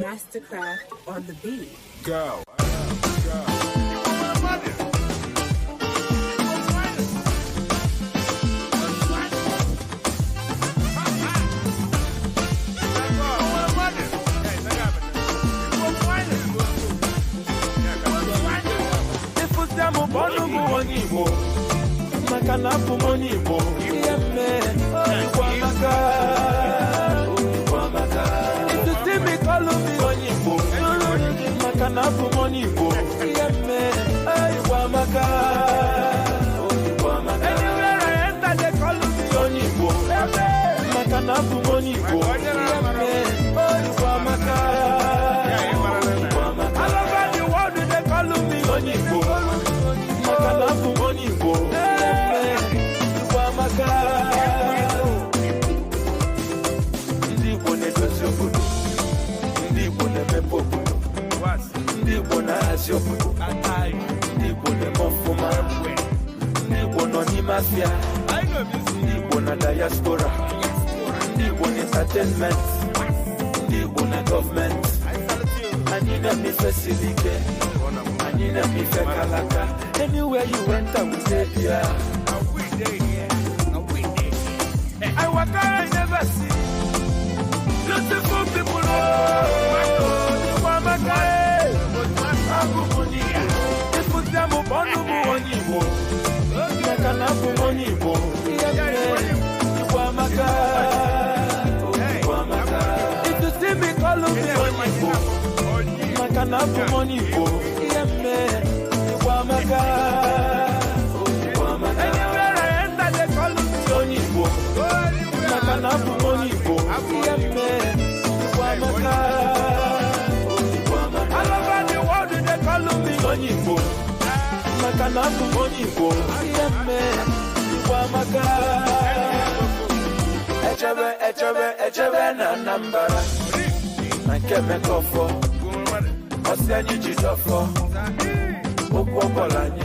Mastercraft on the beat. Go. Igbo na diaspora, Igbo na entertainment, Igbo na government. Anyị na-emefe silike, anyị na-emefe kalaka. Anywhere you enter, we say there. I waka, I never see beautiful people. If you see me, call me Onyibo. Makanapu Onyibo. Anywhere I enter, they call me Onyibo. Makanapu Onyibo. All over the world, they call me Onyibo. Makanapu Onyibo. Echebe na nambara Nanke mekofo Osenyi jidofo Okwokolanye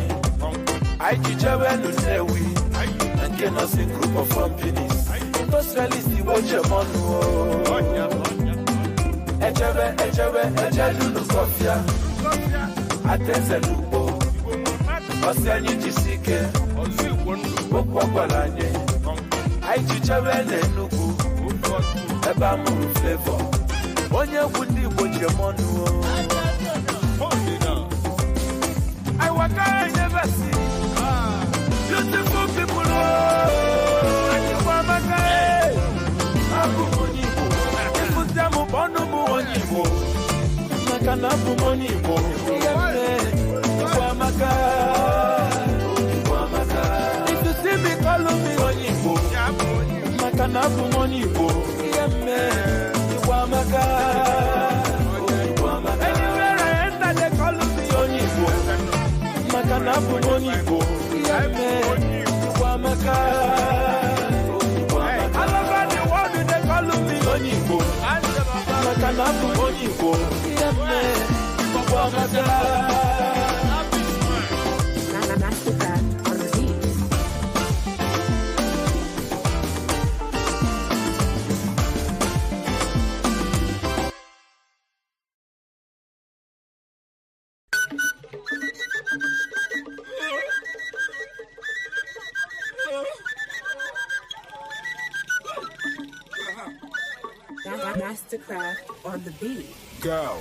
Aijichewe nusewi Nanke nosi group of companies Industrialist iwoche monu Echebe nukofia Atenze lupo Osenyi jisike Okwokolanye Aijichewe nenugu Eba muru flavor Onye wundi woche monu I waka, I never see beautiful people. Aku Onyibo Ifutamu bono mu Onyibo Makanapu Onyibo If you see me, call me Onyibo Makanapu Onyibo Anywhere I enter, they call me Onyibo Makanapu Onyibo all over the world, they call me Onyibo Makanapu Onyibo Mastercraft on the beat. Mastercraft on the beat. Go.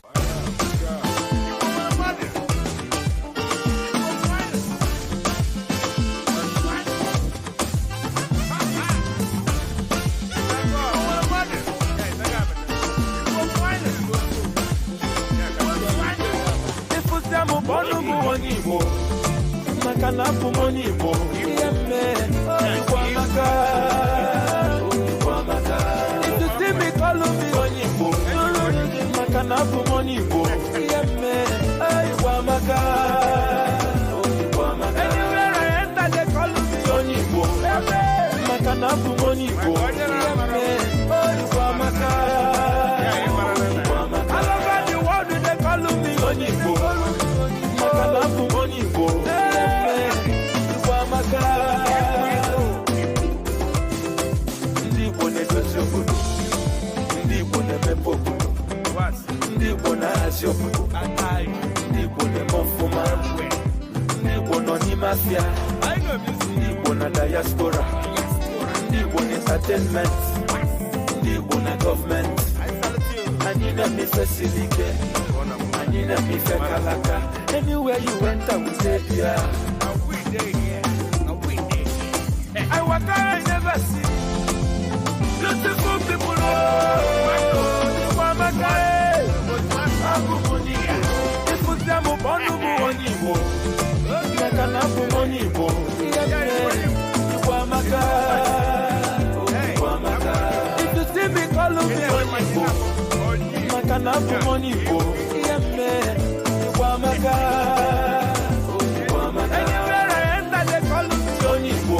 Makanapu Onyibo. If you see me, call me Onyibo. Makanapu Onyibo. Anywhere I enter, they call me Onyibo. Makanapu Onyibo. All over the world, they call me Onyibo. Makanapu Onyibo. Lafia, Igbo na diaspora, Igbo na entertainment, Igbo na government, anyị na-emefe silike, anyị na-emefe kalaka. Anywhere you enter, we say yeah. I walk I never see beautiful people. If you see me, call me Onibo. Anywhere I enter, they call me Onibo.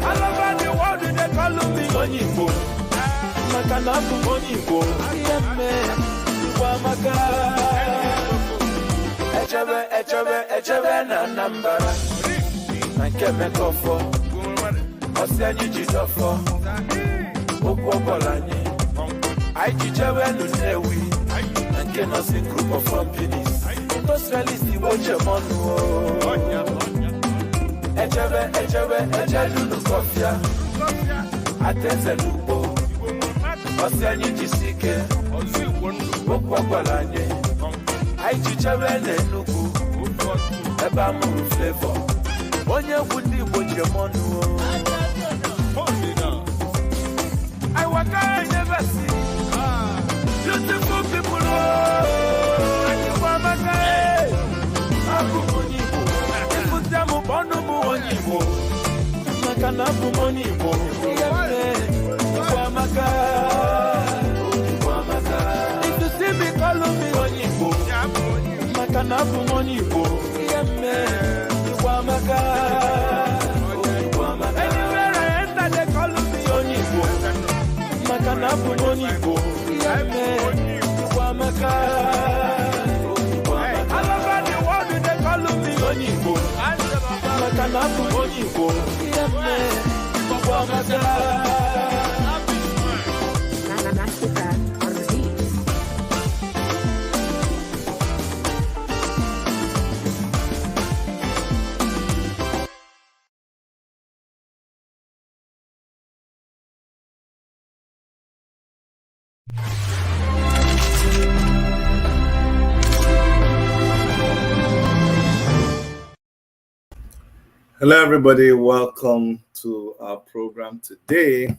All over the world, they call me Onibo. Echebe na Anambra na nke mekọfọ ọsị anyị ji dọfọ okwu ọbọla anyị jijewe n'Unewi na nke nọsi group of companies industrialist Igbo chemọnụ ejelu n'Ukọfịa ateze n'ugbo ọsị anyị jisi ike okwu ọbọla anyị jijewe n'Enugu ebe amụrụ Flavor onye egwu ndị Igbo chemọnụ I walk I never see beautiful people. If you see me, call me Onibo. Anywhere I enter, they call me Onibo. All over the world, they call me Onibo. Mastercraft on the beat. Hello, everybody. Welcome to our program today.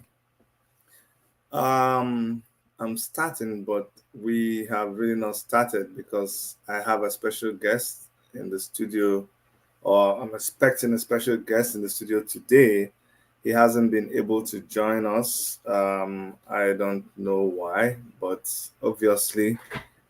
I'm starting, but we have really not started because I have a special guest in the studio, or I'm expecting a special guest in the studio today. He hasn't been able to join us. I don't know why, but obviously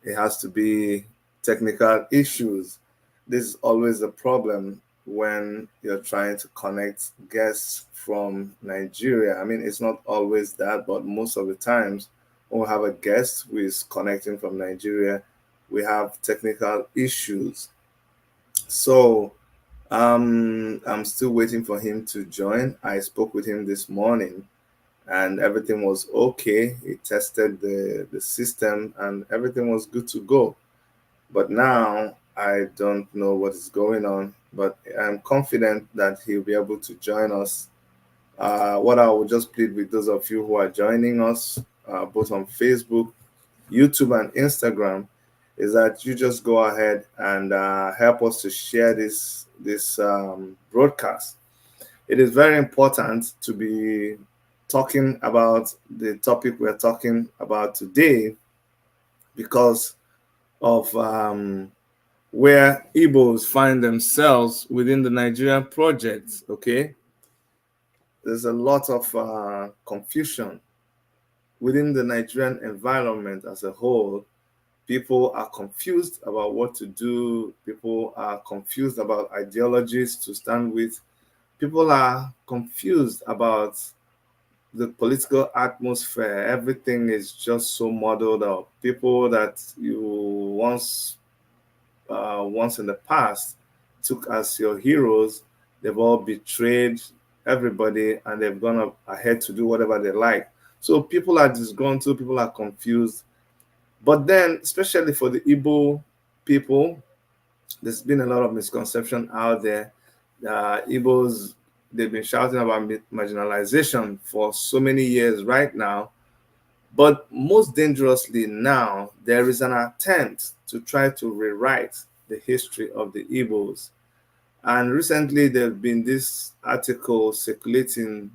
it has to be technical issues. This is always a problem when you're trying to connect guests from Nigeria. I mean, it's not always that, but most of the times when we have a guest who is connecting from Nigeria, we have technical issues. So I'm still waiting for him to join. I spoke with him this morning and everything was okay. He tested the system and everything was good to go. But now I don't know what is going on, but I'm confident that he'll be able to join us. What I will just plead with those of you who are joining us, both on Facebook, YouTube, and Instagram, is that you just go ahead and help us to share this broadcast. It is very important to be talking about the topic we're talking about today because of where Igbos find themselves within the Nigerian project, okay? There's a lot of confusion within the Nigerian environment as a whole. People are confused about what to do. People are confused about ideologies to stand with. People are confused about the political atmosphere. Everything is just so muddled up. People that you once in the past took as your heroes, they've all betrayed everybody and they've gone ahead to do whatever they like. So people are disgruntled, people are confused, But then, especially for the Igbo people, there's been a lot of misconception out there. Igbos, they've been shouting about marginalization for so many years right now. But most dangerously now, there is an attempt to try to rewrite the history of the Igbos. And recently, there have been this article circulating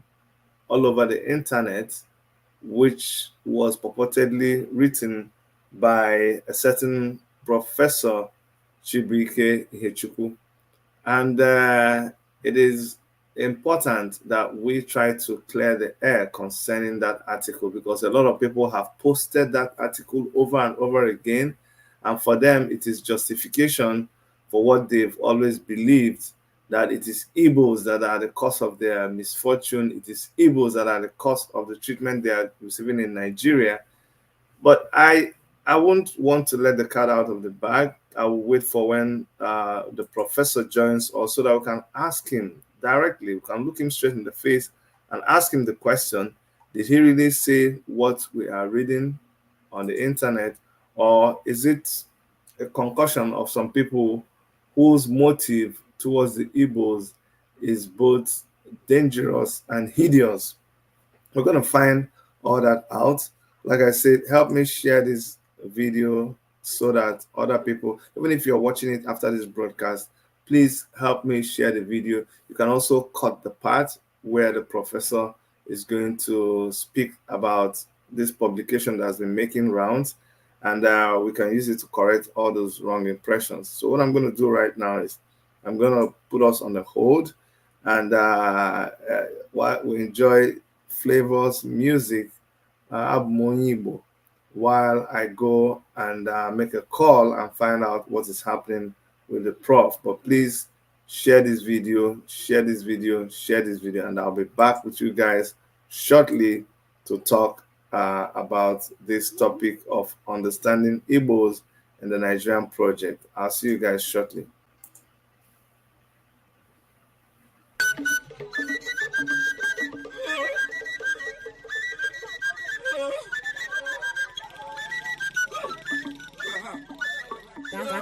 all over the internet, which was purportedly written by a certain Professor Chibuike Ihechukwu. And it is important that we try to clear the air concerning that article, because a lot of people have posted that article over and over again. And for them, it is justification for what they've always believed, that it is Igbos that are the cause of their misfortune. It is Igbos that are the cause of the treatment they are receiving in Nigeria. But I won't want to let the cat out of the bag. I will wait for when the professor joins us so that we can ask him directly. We can look him straight in the face and ask him the question, did he really say what we are reading on the internet, or is it a concussion of some people whose motive towards the Igbos is both dangerous and hideous? We're going to find all that out. Like I said, help me share this video so that other people, even if you're watching it after this broadcast, please help me share the video. You can also cut the part where the professor is going to speak about this publication that's been making rounds, and we can use it to correct all those wrong impressions. So what I'm going to do right now is I'm going to put us on the hold, and while we enjoy Flavor's music, Igbo, while I go and make a call and find out what is happening with the prof. But please share this video, share this video, share this video, and I'll be back with you guys shortly to talk about this topic of understanding Igbos in the Nigerian project. I'll see you guys shortly.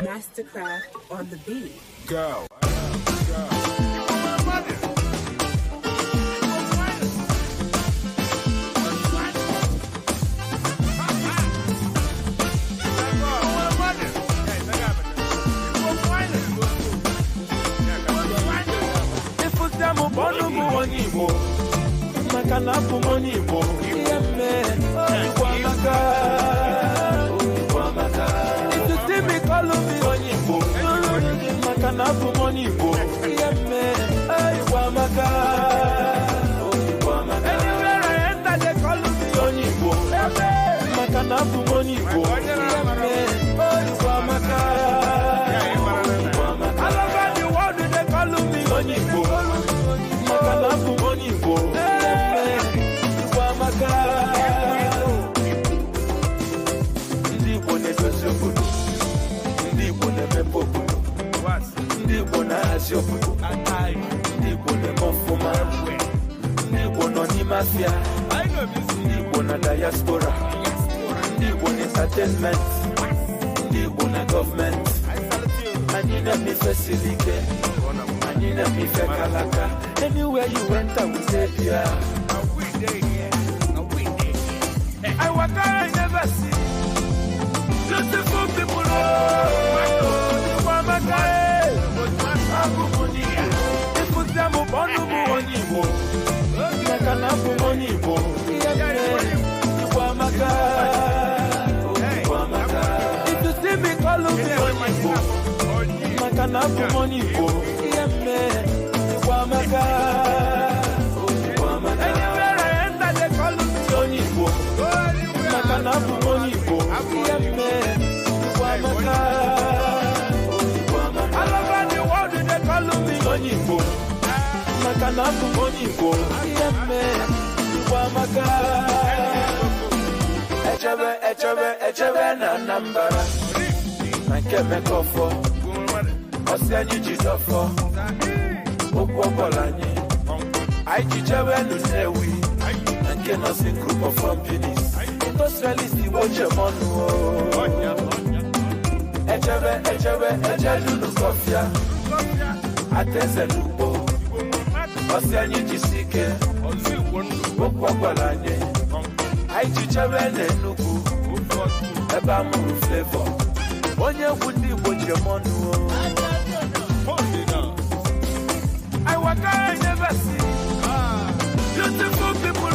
Mastercraft on the beat. Go. Igbo na diaspora, Igbo na entertainment, Igbo na government. Anyị na-eme facility, anyị na-eme kalaka. Anywhere you enter, we say here. I walk I never see beautiful people. If you see me, call me anywhere I enter, they call me Onibo. All over the world, they call me Onibo. Echebe na nambara na keme kofo Osianyi jidofo Okwokolanye Aichichewe nunewi na kenosi group of companies industrialist Igbo Jemonu. Ejebe Lukofia. Ateze Lupo. Osianyi Jisike. Okwagwalanye. Aichichebe Nenugu. Eba Muru Flavor. Onye Wundi Igbo Jemonu. I never see beautiful people.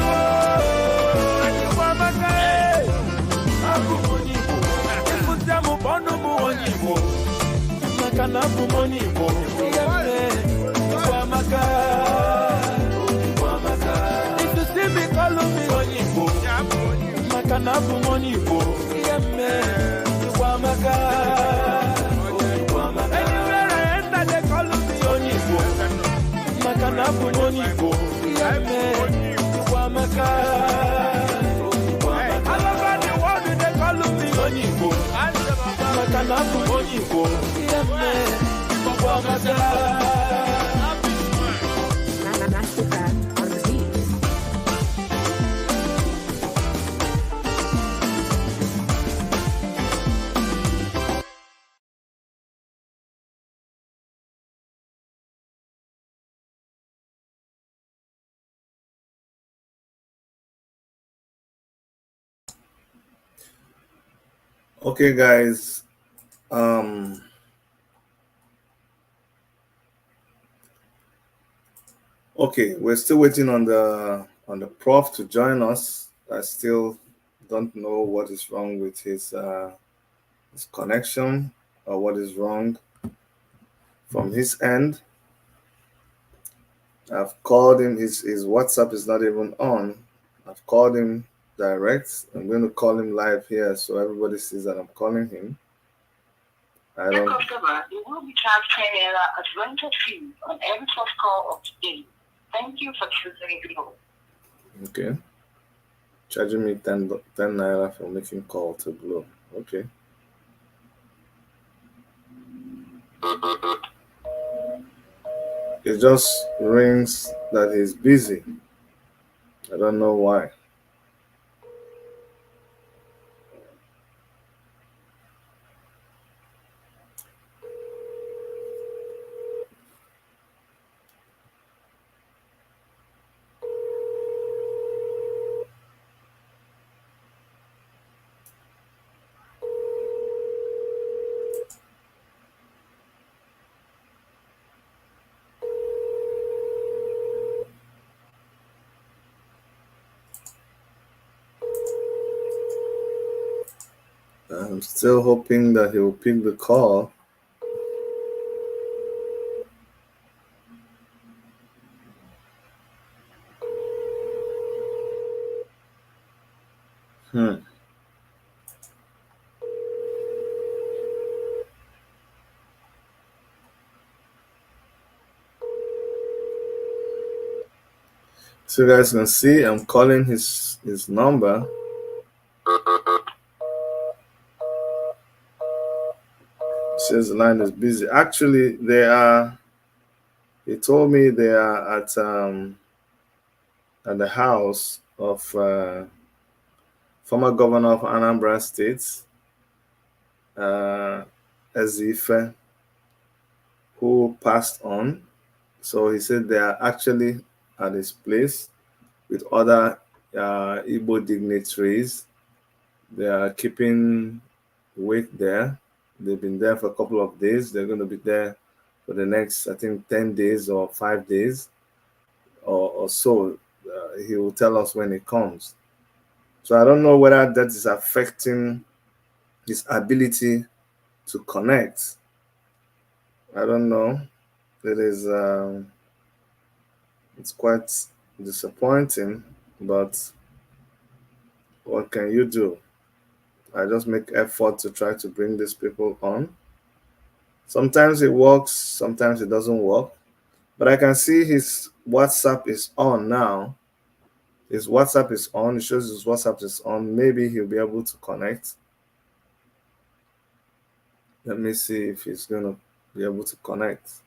If you see me, call me Onyibo. Anywhere I enter, they call me Onyibo. Makanabu Onyibo. All over the world, they call me Onyibo. Makanabu Onyibo. Mastercraft on the beat. Okay, guys. Okay, we're still waiting on the prof to join us. I still don't know what is wrong with his connection or what is wrong from his end. I've called him. His WhatsApp is not even on. I've called him direct. I'm going to call him live here so everybody sees that I'm calling him. I don't. Customer, you will be charged 10 naira as rental fee on every first call of today. Thank you for choosing Igbo. Okay. Charging me 10 naira for making call to Glo. Okay. It just rings that he's busy. I don't know why. I'm still hoping that he will pick the call. So you guys can see I'm calling his number. Says the line is busy. Actually, he told me they are at the house of former governor of Anambra State, Ezife, who passed on. So he said they are actually at his place with other Igbo dignitaries. They are keeping wait there. They've been there for a couple of days. They're going to be there for the next, I think, 10 days or 5 days or so. He will tell us when he comes. So I don't know whether that is affecting his ability to connect. I don't know. It is, it's quite disappointing, but what can you do? I just make effort to try to bring these people on. Sometimes it works, sometimes it doesn't work. But I can see his WhatsApp is on now. His WhatsApp is on. It shows his WhatsApp is on. Maybe he'll be able to connect. Let me see if he's going to be able to connect.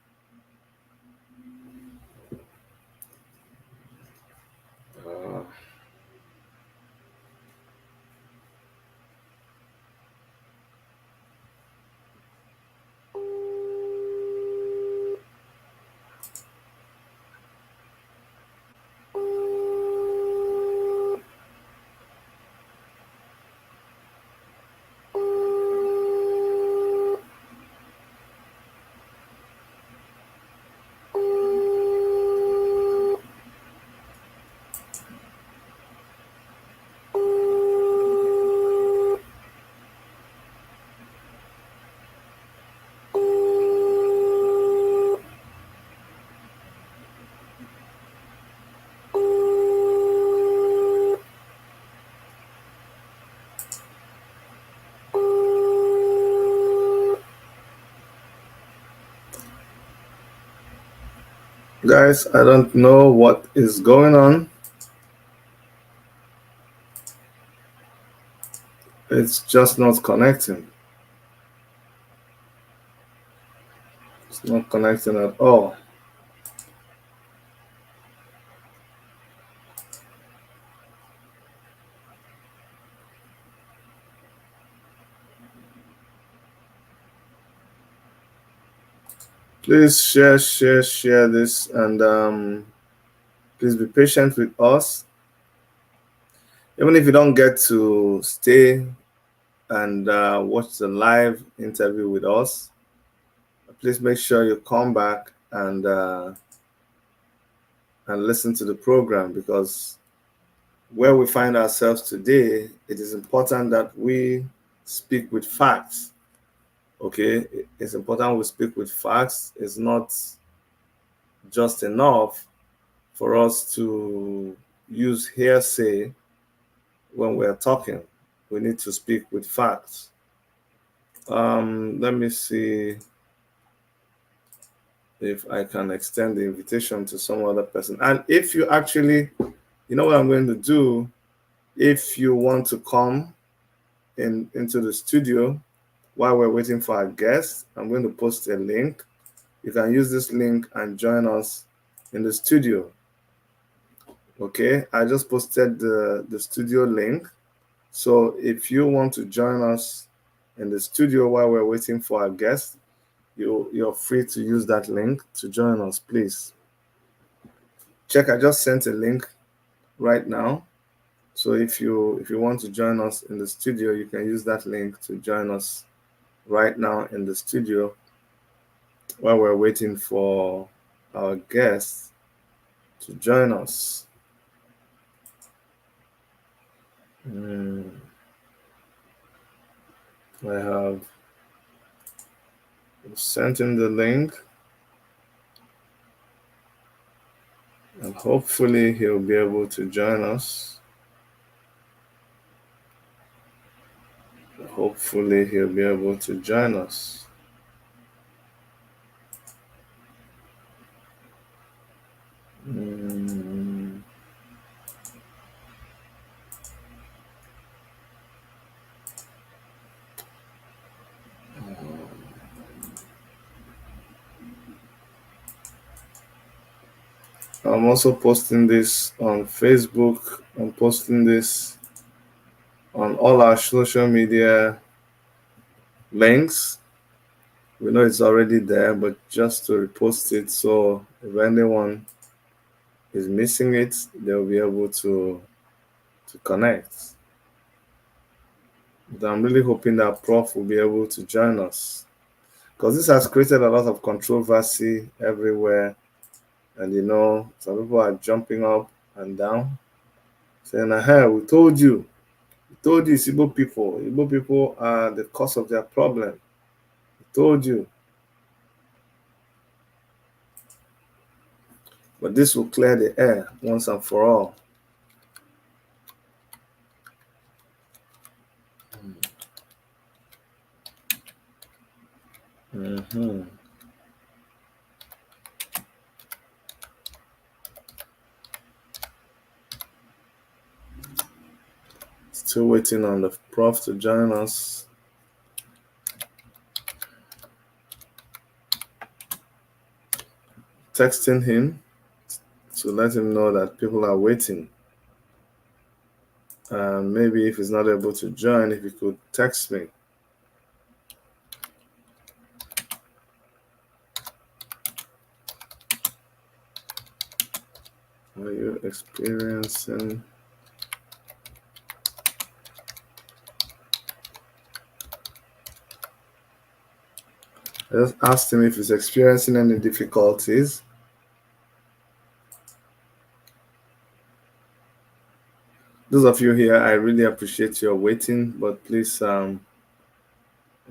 Guys, I don't know what is going on. It's just not connecting. It's not connecting at all. Please share this, and please be patient with us. Even if you don't get to stay and watch the live interview with us, please make sure you come back and listen to the program, because where we find ourselves today, it is important that we speak with facts. Okay, it's important we speak with facts. It's not just enough for us to use hearsay when we're talking. We need to speak with facts. Let me see if I can extend the invitation to some other person. And if you actually, you know what I'm going to do, if you want to come into the studio while we're waiting for our guest, I'm going to post a link. You can use this link and join us in the studio. Okay, I just posted the studio link. So if you want to join us in the studio while we're waiting for our guest, you're free to use that link to join us, please. Check, I just sent a link right now. So if you want to join us in the studio, you can use that link to join us right now in the studio while we're waiting for our guests to join us. I have sent him the link, and hopefully he'll be able to join us. Hopefully he'll be able to join us. I'm also posting this on Facebook. I'm posting this on all our social media links. We know it's already there, but just to repost it, so if anyone is missing it, they'll be able to connect. But I'm really hoping that Prof will be able to join us, because this has created a lot of controversy everywhere. And some people are jumping up and down, saying, we told you it's Igbo people. Igbo people are the cause of their problem. We told you. But this will clear the air once and for all. Still waiting on the Prof to join us. Texting him to let him know that people are waiting. Maybe if he's not able to join, if he could text me. Are you experiencing? I just asked him if he's experiencing any difficulties. Those of you here, I really appreciate your waiting, but please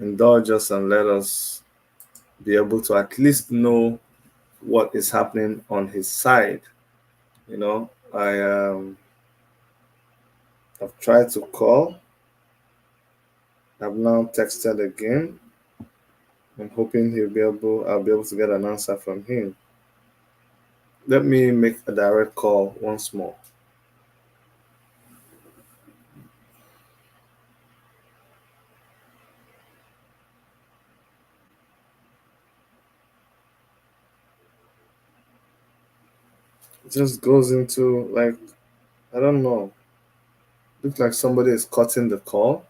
indulge us and let us be able to at least know what is happening on his side. I've tried to call. I've now texted again. I'm hoping I'll be able to get an answer from him. Let me make a direct call once more. It just goes into like, I don't know. Looks like somebody is cutting the call.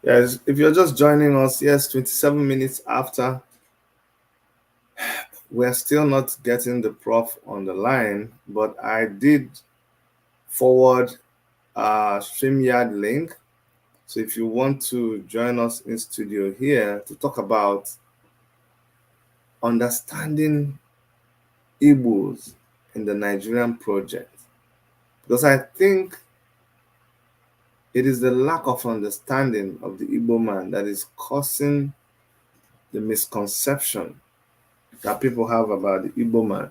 Yes, if you're just joining us, yes, 27 minutes after, we're still not getting the prof on the line, but I did forward a StreamYard link. So if you want to join us in studio here to talk about understanding Igbos in the Nigerian project, because I think it is the lack of understanding of the Igbo man that is causing the misconception that people have about the Igbo man.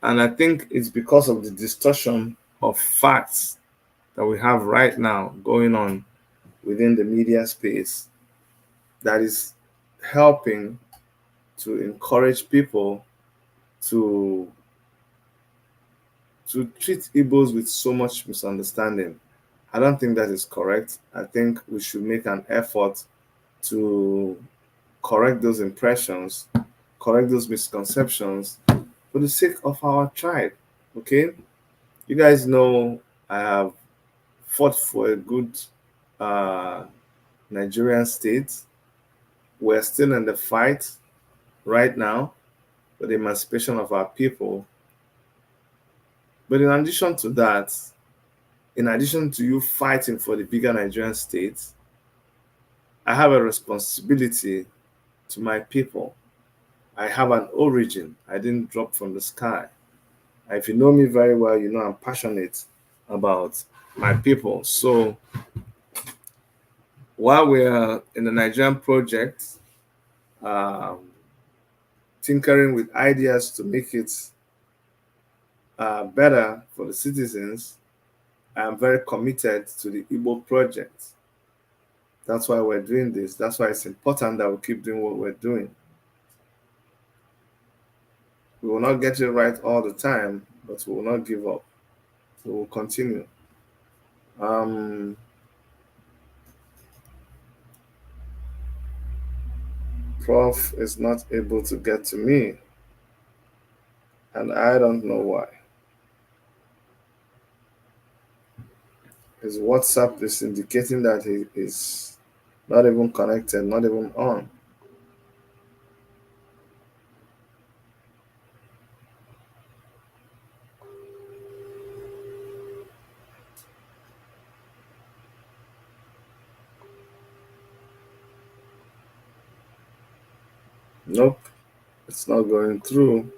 And I think it's because of the distortion of facts that we have right now going on within the media space that is helping to encourage people to treat Igbos with so much misunderstanding. I don't think that is correct. I think we should make an effort to correct those impressions, correct those misconceptions for the sake of our tribe. Okay? You guys know I have fought for a good uh, Nigerian state. We're still in the fight right now for the emancipation of our people. But in addition to that, in addition to you fighting for the bigger Nigerian state, I have a responsibility to my people. I have an origin. I didn't drop from the sky. If you know me very well, you know I'm passionate about my people. So while we're in the Nigerian project, um, tinkering with ideas to make it better for the citizens, I'm very committed to the Igbo project. That's why we're doing this. That's why it's important that we keep doing what we're doing. We will not get it right all the time, but we will not give up. We will continue. Prof is not able to get to me, and I don't know why. His WhatsApp is indicating that he is not even connected, not even on. Nope, it's not going through.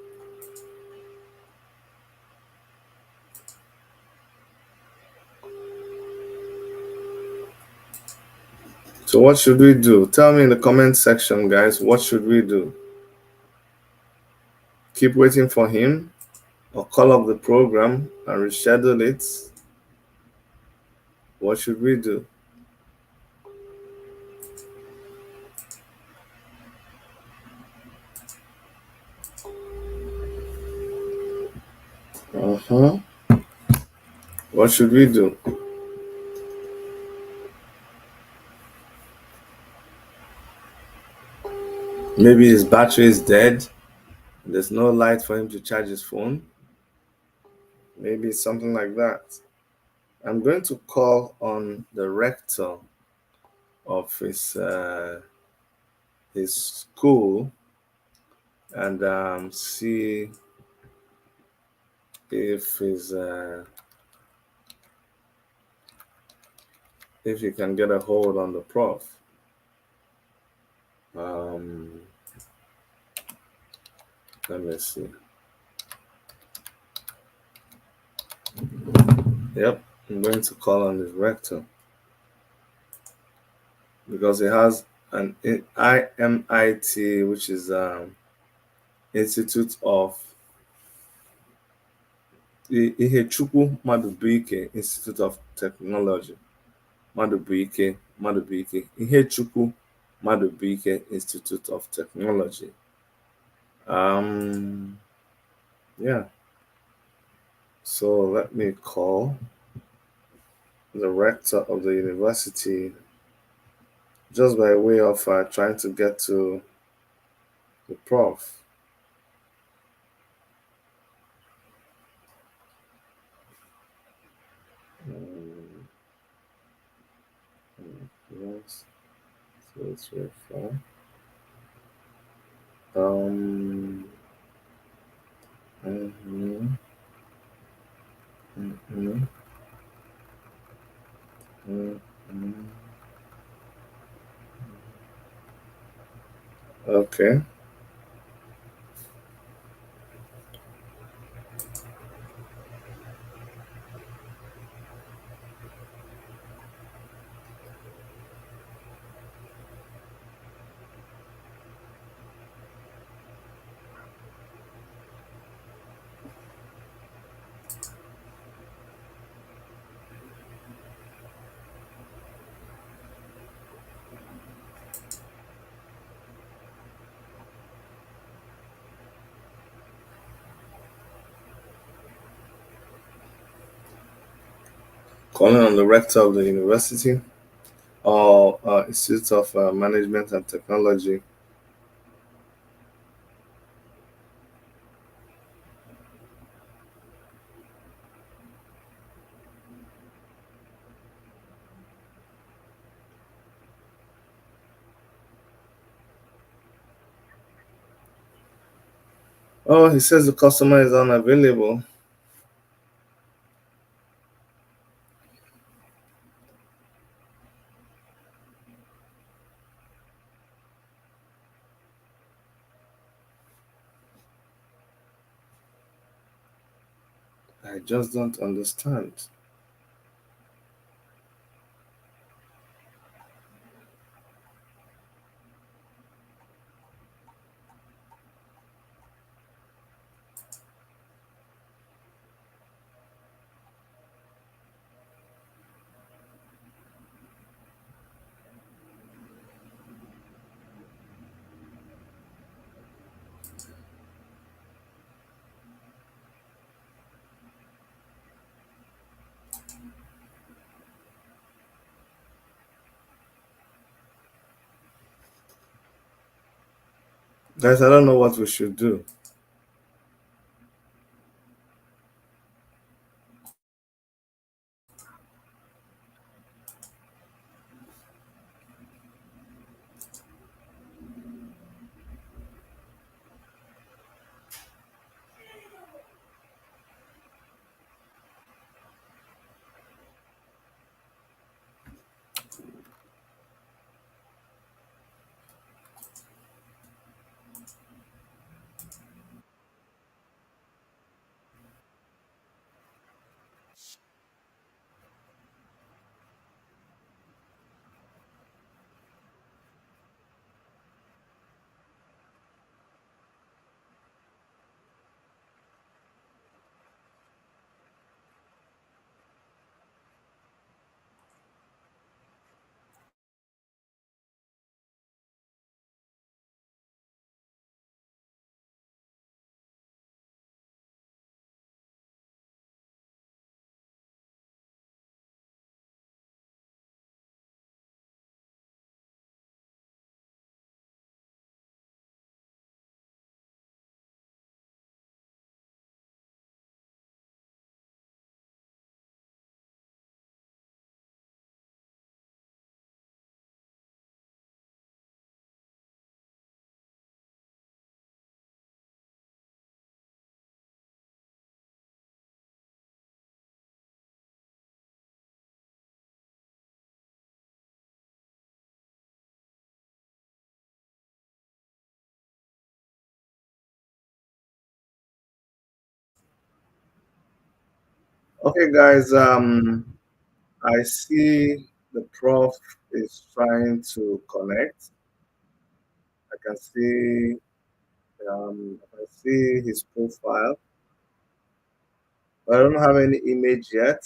So what should we do? Tell me in the comment section, guys, what should we do? Keep waiting for him or call up the program and reschedule it? What should we do? What should we do? Maybe his battery is dead. There's no light for him to charge his phone. Maybe something like that. I'm going to call on the rector of his school and see if if he can get a hold on the prof. Let me see. Yep, I'm going to call on his rector because he has an IMIT, which is Institute of the Ihechukwu Madubuike Institute of Technology. Madubuike, Ihechukwu Madubuike Institute of Technology. Um, yeah, so let me call the rector of the university just by way of trying to get to the prof. Um, yes, so it's very far. Um, mhm, mhm, mhm. Okay. Calling on the rector of the university or Institute of Management and Technology. Oh, he says the customer is unavailable. I just don't understand. Guys, I don't know what we should do. Okay, guys, I see the prof is trying to connect. I can see his profile. I don't have any image yet,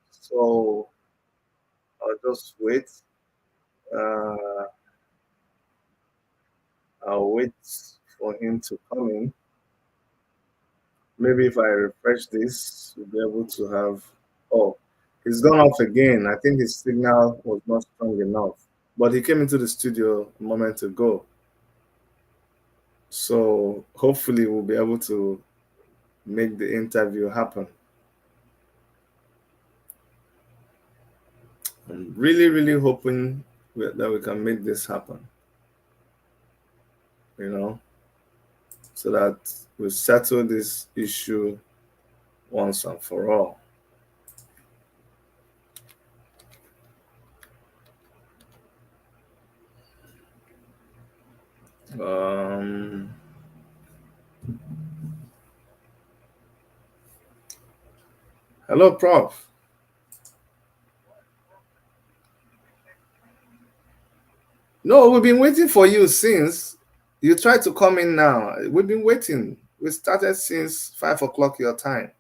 so I'll just wait. Uh, I'll wait for him to come in. Maybe if I refresh this, we'll be able to have. Oh, he's gone off again. I think his signal was not strong enough. But he came into the studio a moment ago. So hopefully we'll be able to make the interview happen. I'm really, really hoping that we can make this happen, you know, so that we settle this issue once and for all. Um, Hello, Prof. No, we've been waiting for you since you tried to come in now. We've been waiting. We started since 5 o'clock your time.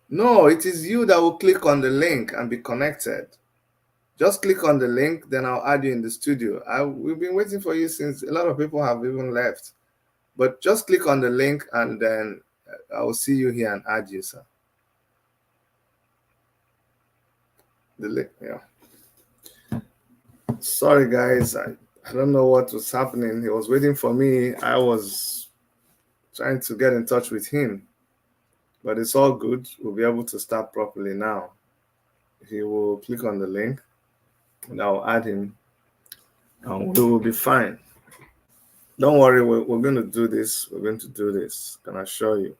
No, it is you that will click on the link and be connected. Just click on the link, then I'll add you in the studio. We've been waiting for you since a lot of people have even left. But just click on the link and then I will see you here and add you, sir. The link, yeah. Sorry, guys. I don't know what was happening. He was waiting for me. I was trying to get in touch with him. But it's all good. We'll be able to start properly now. He will click on the link and I'll add him and we will be fine. Don't worry, we're going to do this. We're going to do this. Can I assure you?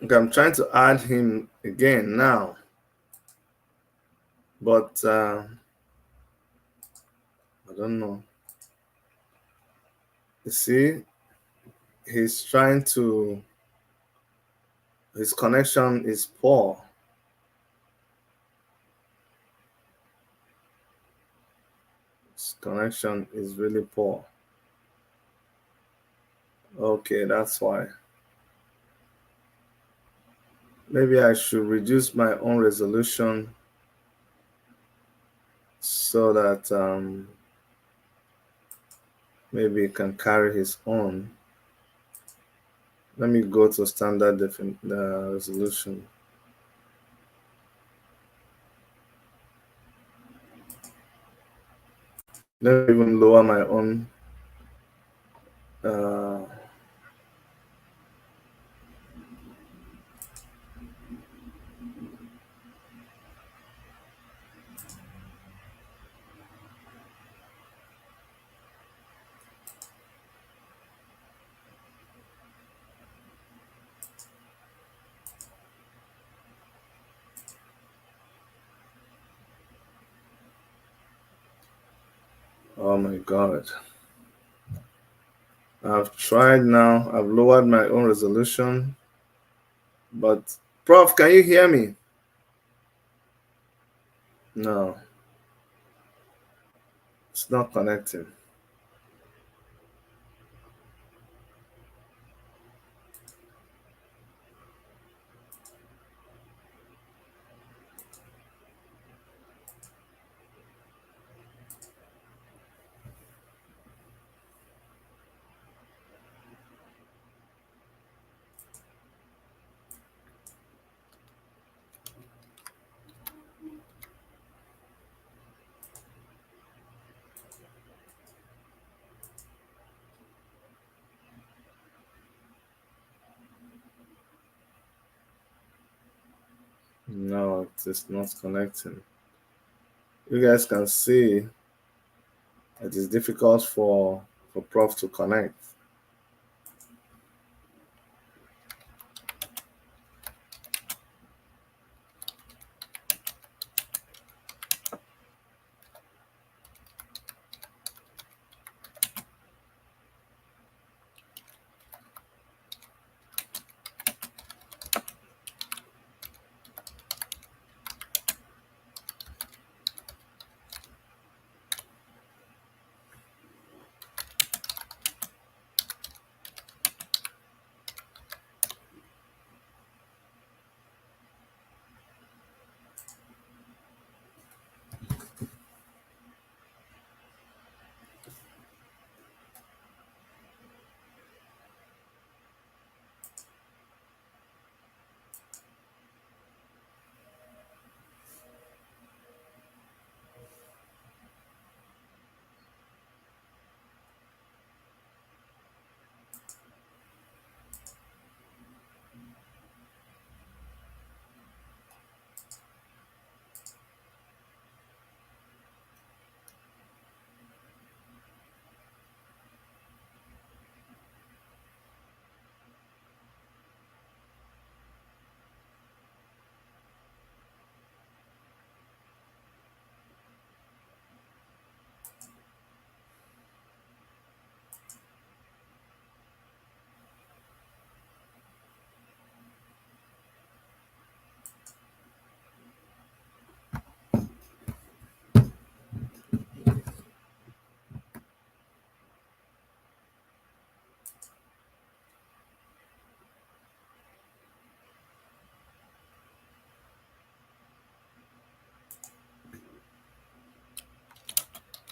Okay, I'm trying to add him again now. But I don't know. You see, he's trying to, his connection is poor. His connection is really poor. Okay, that's why. Maybe I should reduce my own resolution so that maybe he can carry his own. Let me go to standard resolution. Let me even lower my own. Oh my God. I've tried now. I've lowered my own resolution. But, Prof, can you hear me? No. It's not connecting. No, it is not connecting. You guys can see it is difficult for Prof to connect.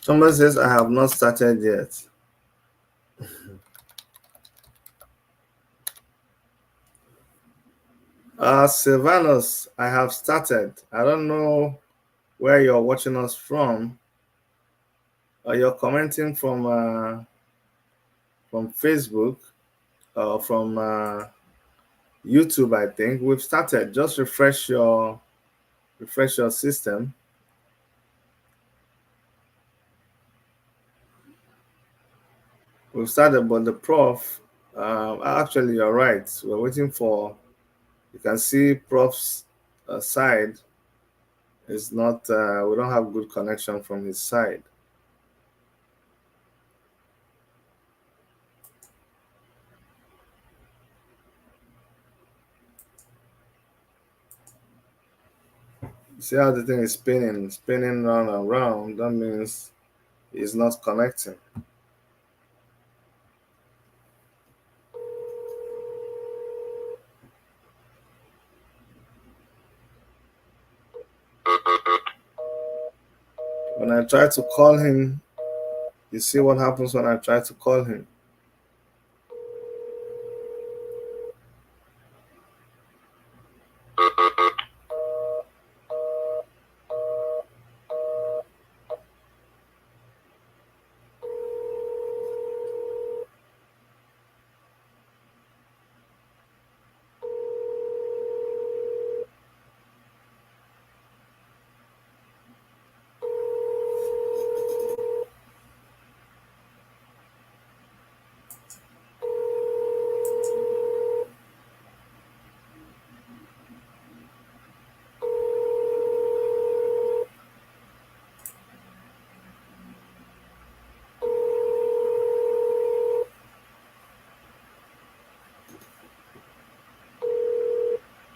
Someone says I have not started yet. Silvanus, I have started. I don't know where you're watching us from. You're commenting from Facebook or from YouTube, I think. We've started. Just refresh your system. We've started, but the prof, actually, you're right. We're waiting for, you can see prof's side is not, we don't have good connection from his side. See how the thing is spinning round and round. That means it's not connecting. When I try to call him, you see what happens when I try to call him.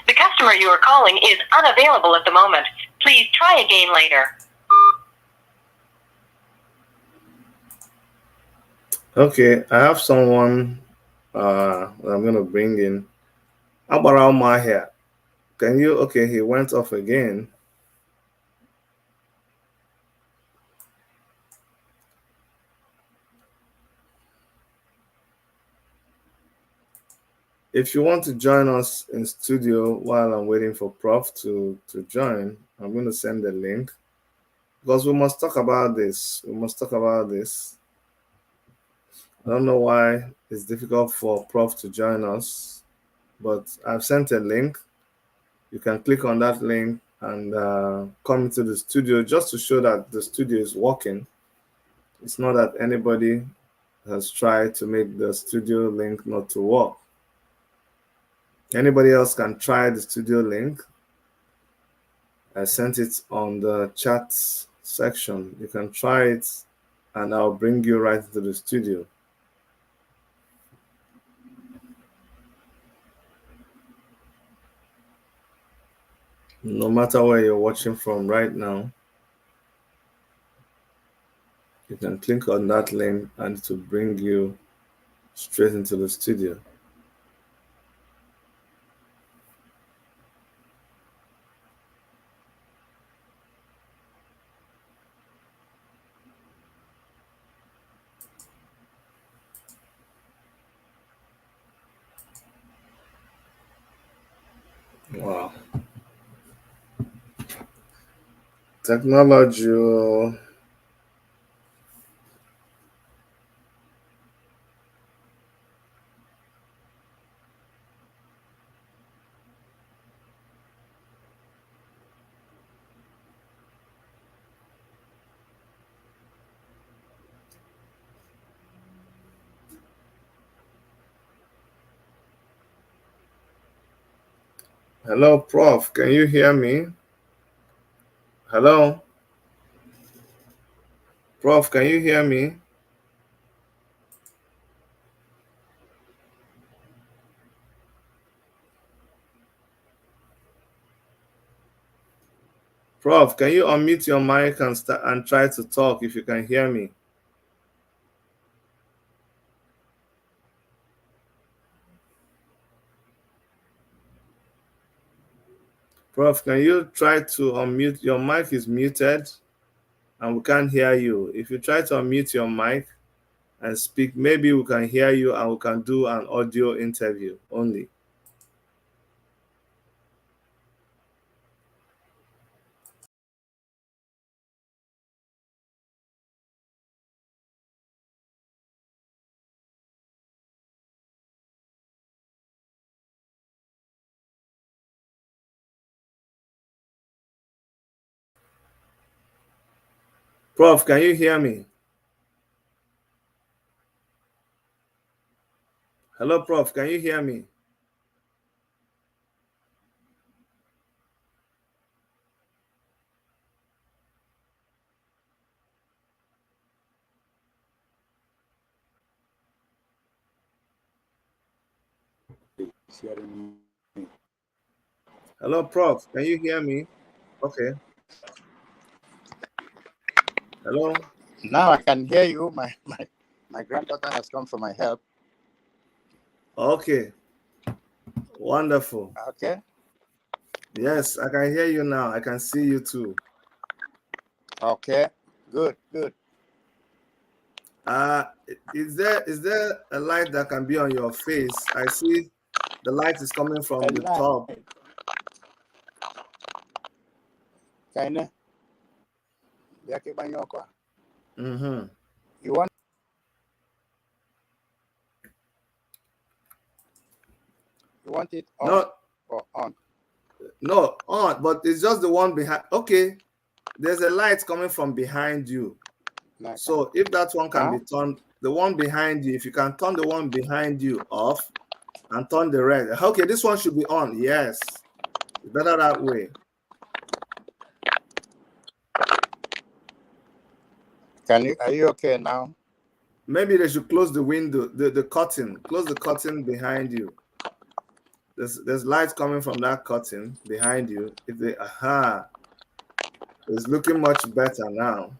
The customer you are calling is unavailable at the moment. Please try again later. Okay, I have someone I'm going to bring in. Abarao here. Can you? Okay, he went off again. If you want to join us in studio while I'm waiting for Prof to join, I'm going to send the link because we must talk about this. We must talk about this. I don't know why it's difficult for Prof to join us, but I've sent a link. You can click on that link and come into the studio just to show that the studio is working. It's not that anybody has tried to make the studio link not to work. Anybody else can try the studio link. I sent it on the chat section. You can try it and I'll bring you right into the studio. No matter where you're watching from right now, you can click on that link and it will bring you straight into the studio. Wow. Technology. Hello, Prof. Can you hear me? Hello? Prof, can you hear me? Prof, can you unmute your mic and try to talk if you can hear me? Prof, can you try to unmute? Your mic is muted and we can't hear you. If you try to unmute your mic and speak, maybe we can hear you and we can do an audio interview only. Prof, can you hear me? Hello, Prof, can you hear me? Hello, Prof, can you hear me? Okay. Hello? Now I can hear you. My granddaughter has come for my help. Okay. Wonderful. Okay. Yes, I can hear you now. I can see you too. Okay. Good. Good. Is there a light that can be on your face? I see the light is coming from the top. Mm-hmm. You want it on or on? No, on, but it's just the one behind. Okay, there's a light coming from behind you. So if that one can be turned, the one behind you, if you can turn the one behind you off and turn the red. Okay, this one should be on. Yes, better that way. Are you okay now? Maybe they should close the window, the curtain. Close the curtain behind you. There's light coming from that curtain behind you. If they it's looking much better now.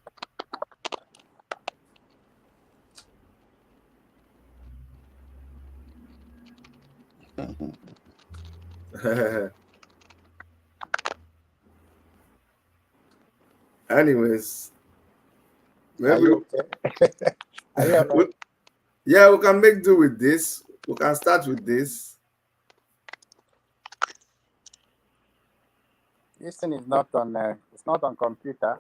Anyways, maybe yeah, we can make do with this. We can start with this. This thing is not on. It's not on computer.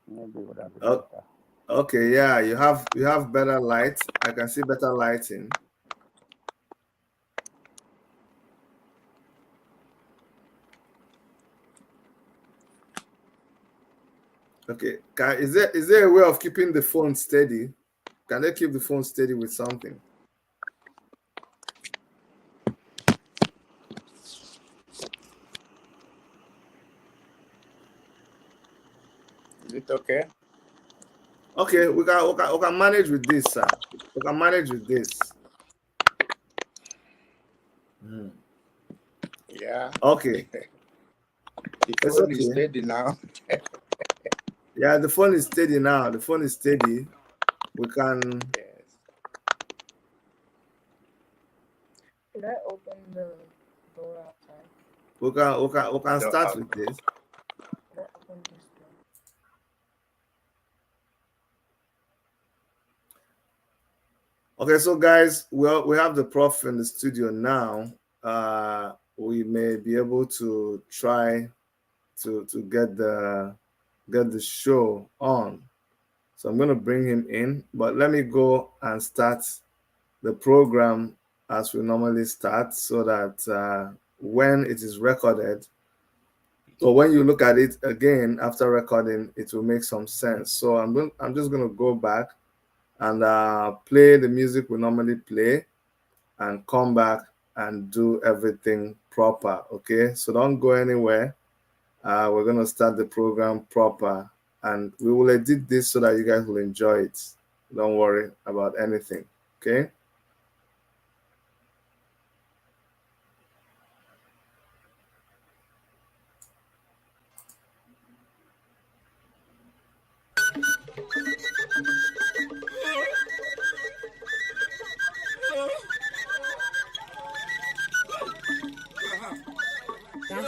Maybe it would have been better. Okay, yeah, you have better light. I can see better lighting. Okay, is there a way of keeping the phone steady? Can they keep the phone steady with something? Is it okay? Okay, we can manage with this, sir. We can manage with this. Yeah. Okay. The phone is steady now. Yeah, the phone is steady now. The phone is steady. We can. Yes. Should I open the door outside? We can start with this. Should I open this door? Okay, so guys, we have the prof in the studio now. We may be able to try to get the show on. So I'm going to bring him in, but let me go and start the program as we normally start, so that when it is recorded, or when you look at it again after recording, it will make some sense. So I'm just going to go back and play the music we normally play and come back and do everything proper. Okay, so don't go anywhere. We're going to start the program proper, and we will edit this so that you guys will enjoy it. Don't worry about anything. Okay.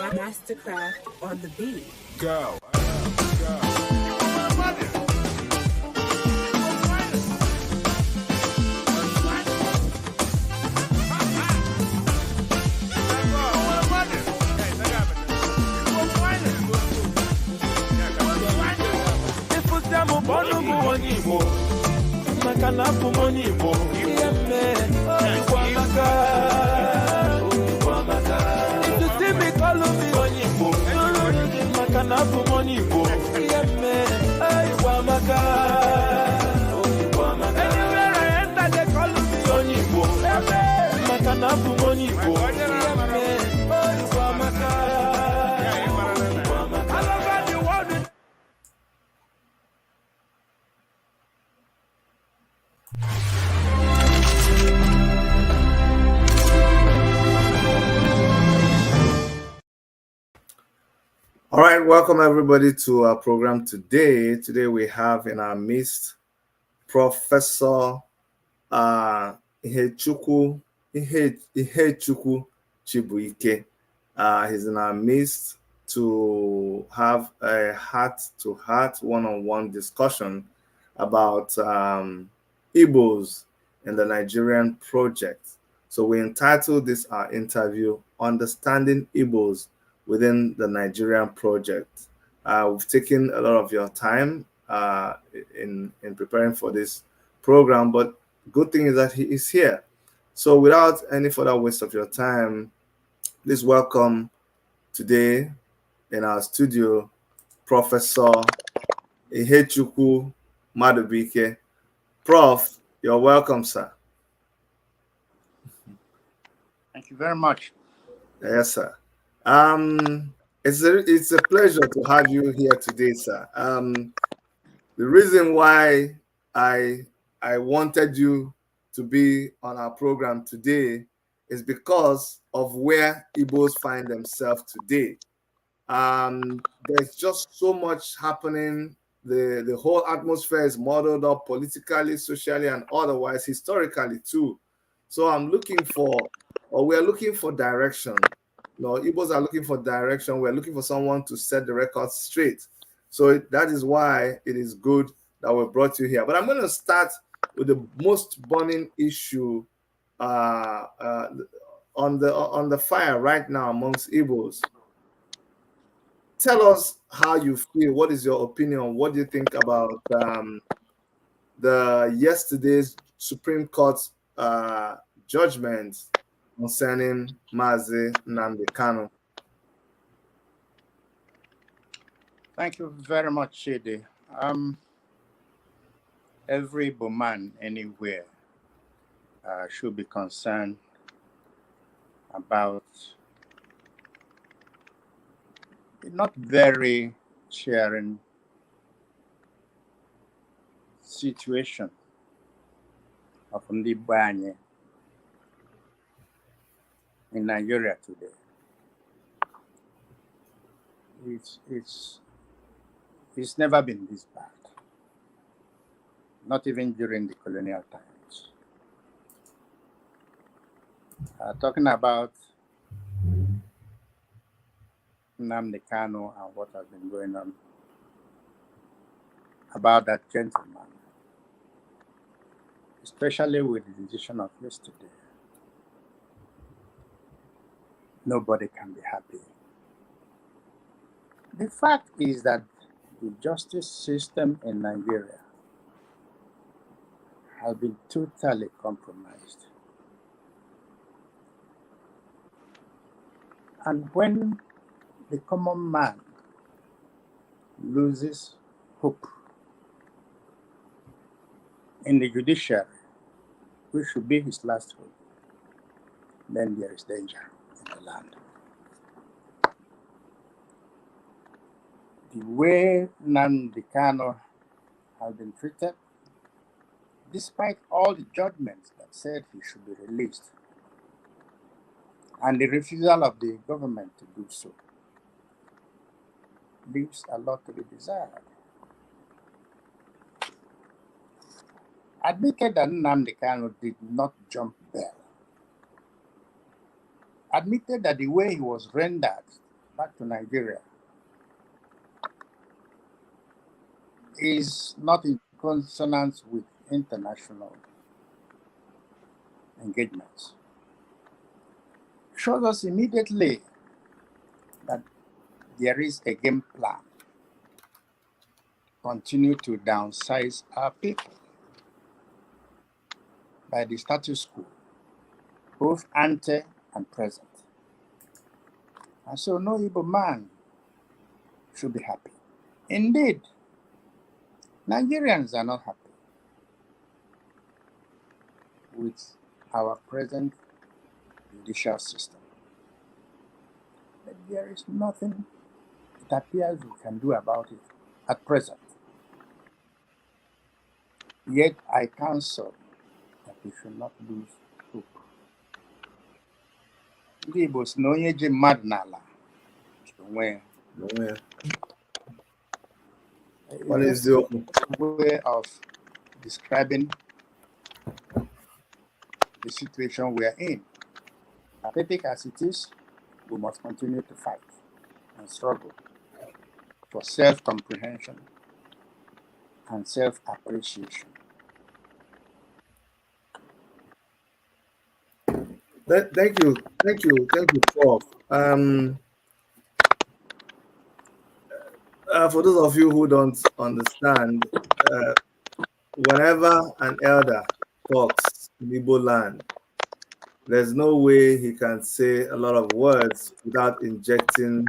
Mastercraft on the beat. Go. onye Igbo maka na abụ m onye Igbo ihe mme Igbo amaka Igbo amaka if you see me call me onye Igbo maka na abụ m onye Igbo ihe mme Igbo amaka Igbo amaka anywhere I enter they call me onye Igbo maka na abụ m onye Igbo ihe mme Igbo amaka. All right, welcome everybody to our program today. Today we have in our midst Professor Ihechukwu Chibuike. He's in our midst to have a heart-to-heart, one-on-one discussion about Igbos in the Nigerian project. So we entitled this our interview, Understanding Igbos within the Nigerian project. We've taken a lot of your time in preparing for this program, but good thing is that he is here. So without any further waste of your time, please welcome today in our studio, Professor Ihechukwu Madubuike. Prof, you're welcome, sir. Thank you very much. Yes, sir. It's a pleasure to have you here today, sir. The reason why I wanted you to be on our program today is because of where Igbos find themselves today. There's just so much happening. The whole atmosphere is muddled up politically, socially, and otherwise, historically too. So we're looking for direction. No, Igbos are looking for direction. We're looking for someone to set the record straight. So that is why it is good that we brought you here. But I'm going to start with the most burning issue on the fire right now amongst Igbos. Tell us how you feel. What is your opinion? What do you think about the yesterday's Supreme Court judgment concerning Mazi Nnamdi Kanu? Thank you very much, Shede. Every Igbo man anywhere should be concerned about a not very cheering situation of ndị Igbo anyị in Nigeria today. It's never been this bad, not even during the colonial times. Talking about Nnamdi Kanu and what has been going on about that gentleman, especially with the decision of yesterday. Nobody can be happy. The fact is that the justice system in Nigeria has been totally compromised. And when the common man loses hope in the judiciary, which should be his last hope, then there is danger in the land. The way Nnamdi Kanu has been treated, despite all the judgments that said he should be released, and the refusal of the government to do so, leaves a lot to be desired. Admitted that Nnamdi Kanu did not jump bail. Admitted that the way he was rendered back to Nigeria is not in consonance with international engagements. Shows us immediately that there is a game plan continue to downsize our people by the status quo, both ante and present. And so no Igbo man should be happy. Indeed, Nigerians are not happy with our present judicial system. But there is nothing it appears we can do about it at present. Yet I counsel that we should not lose hope. Ndị Igbo si na onye ji mmadụ n'ala ji onwe ya. What is the way of describing the situation we are in? Pathetic as it is, we must continue to fight and struggle for self-comprehension and self-appreciation. Thank you, Prof. For those of you who don't understand, whenever an elder talks in Igbo land, there's no way he can say a lot of words without injecting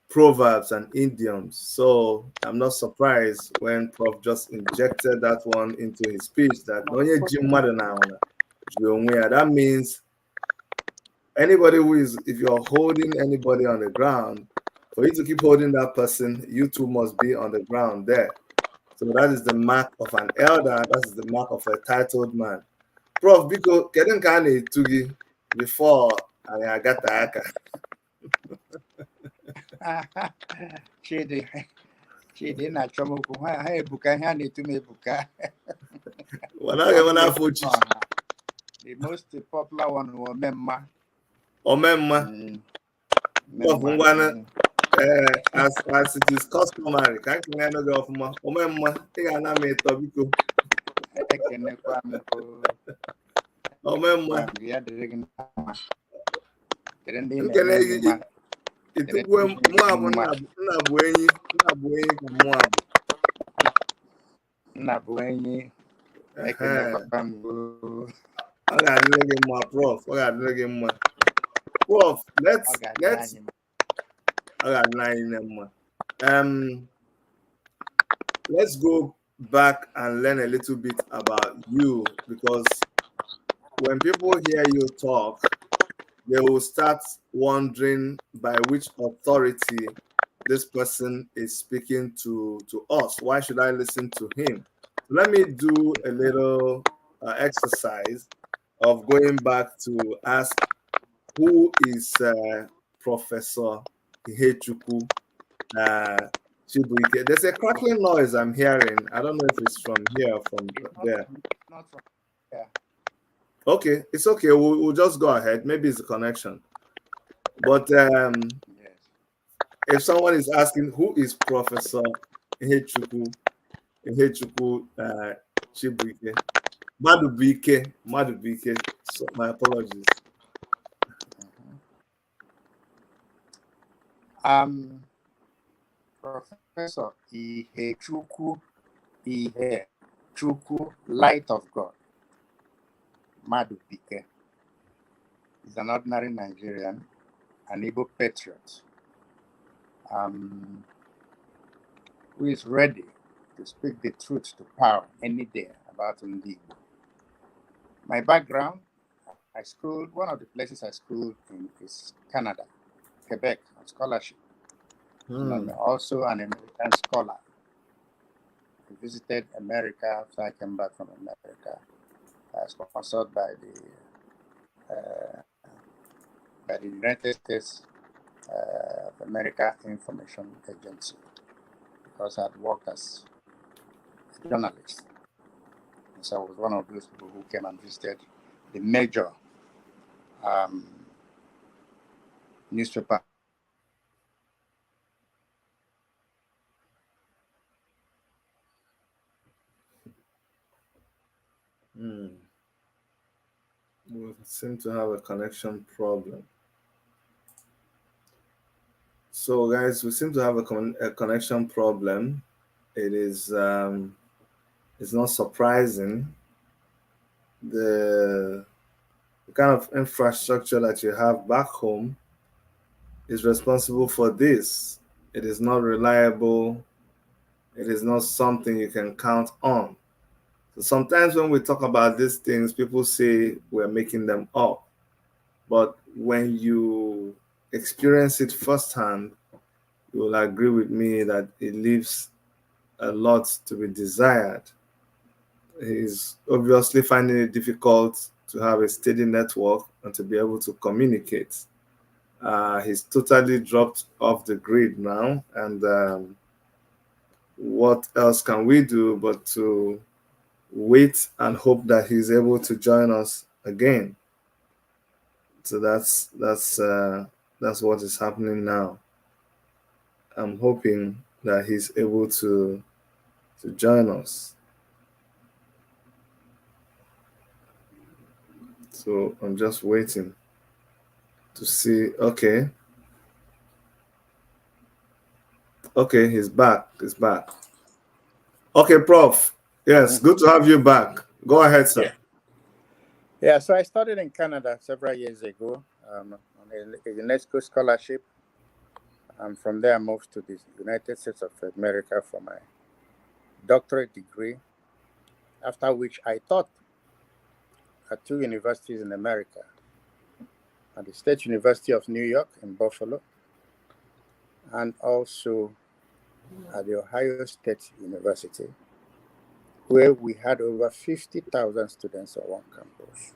proverbs and idioms. So I'm not surprised when Prof just injected that one into his speech, that that means anybody who is, if you're holding anybody on the ground, for you to keep holding that person, you too must be on the ground there. So that is the mark of an elder, that is the mark of a titled man. Prof, because before I got the aka. Chidi na chomoku ha ebuka ha na-etu m ebuka. The most popular one was Omemma. As it is customary, can't you know the Omemma? Prof, let's go back and learn a little bit about you, because when people hear you talk, they will start wondering by which authority this person is speaking to us. Why should I listen to him? Let me do a little exercise of going back to ask, who is Professor Ihechukwu Chibuike? There's a crackling noise I'm hearing. I don't know if it's from here or from there. Not from here. Okay, it's okay. We'll just go ahead. Maybe it's a connection. But Yes. if someone is asking, who is Professor Ihechukwu Chibuike? Madubuike. So my apologies. Professor Ihechukwu, Light of God, Madubuike, is an ordinary Nigerian, an Igbo patriot, who is ready to speak the truth to power any day about Igbo. My background, one of the places I schooled in is Canada, Quebec, on scholarship. And I'm also an American scholar. I visited America after I came back from America. I was sponsored by the United States of America Information Agency, because I had worked as a journalist. And so I was one of those people who came and visited the major newspaper. We seem to have a connection problem. So, guys, we seem to have a connection problem. it is it's not surprising. The kind of infrastructure that you have back home is responsible for this. It is not reliable. It is not something you can count on. So sometimes when we talk about these things, people say we're making them up. But when you experience it firsthand, you will agree with me that it leaves a lot to be desired. He's obviously finding it difficult to have a steady network and to be able to communicate. He's totally dropped off the grid now, and what else can we do but to wait and hope that he's able to join us again? So that's what is happening now. I'm hoping that he's able to join us. So I'm just waiting to see. Okay, he's back. He's back. Okay, Prof. Yes, good to have you back. Go ahead, sir. Yeah, so I studied in Canada several years ago on a UNESCO scholarship. And from there, I moved to the United States of America for my doctorate degree, after which I taught at two universities in America, at the State University of New York in Buffalo, and also at the Ohio State University, where we had over 50,000 students on one campus.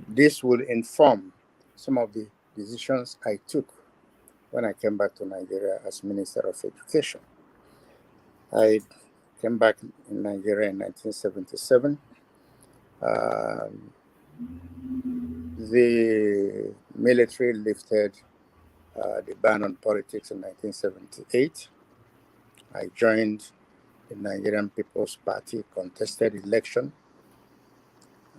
This will inform some of the decisions I took when I came back to Nigeria as Minister of Education. I came back in Nigeria in 1977. The military lifted the ban on politics in 1978. I joined the Nigerian People's Party, contested election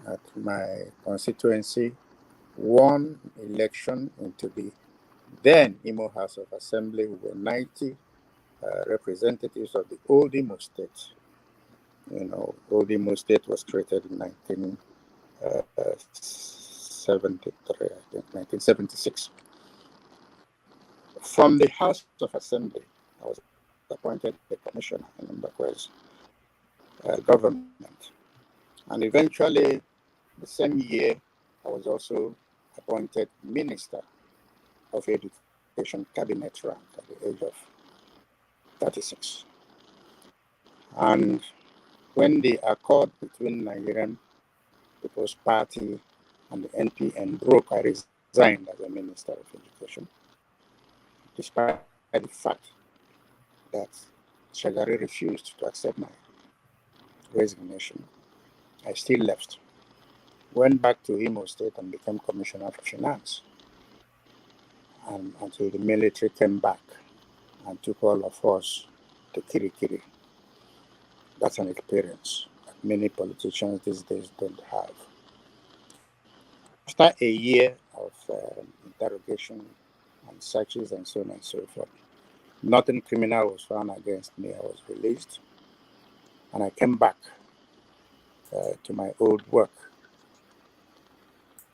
at my constituency, won election into the then Imo House of Assembly. We were 90 representatives of the old Imo State. You know, old Imo State was created in 1973, I think, 1976. From the House of Assembly, I was appointed the commissioner in Mbakwe's government. And eventually, the same year, I was also appointed Minister of Education Cabinet rank at the age of 36. And when the accord between Nigerian People's Party and the NPN broke, I resigned as a Minister of Education, despite the fact that Shagari refused to accept my resignation. I still left, went back to Imo State and became Commissioner for Finance, and until the military came back and took all of us to Kirikiri. That's an experience that many politicians these days don't have. After a year of interrogation and searches and so on and so forth, nothing criminal was found against me. I was released, and I came back to my old work.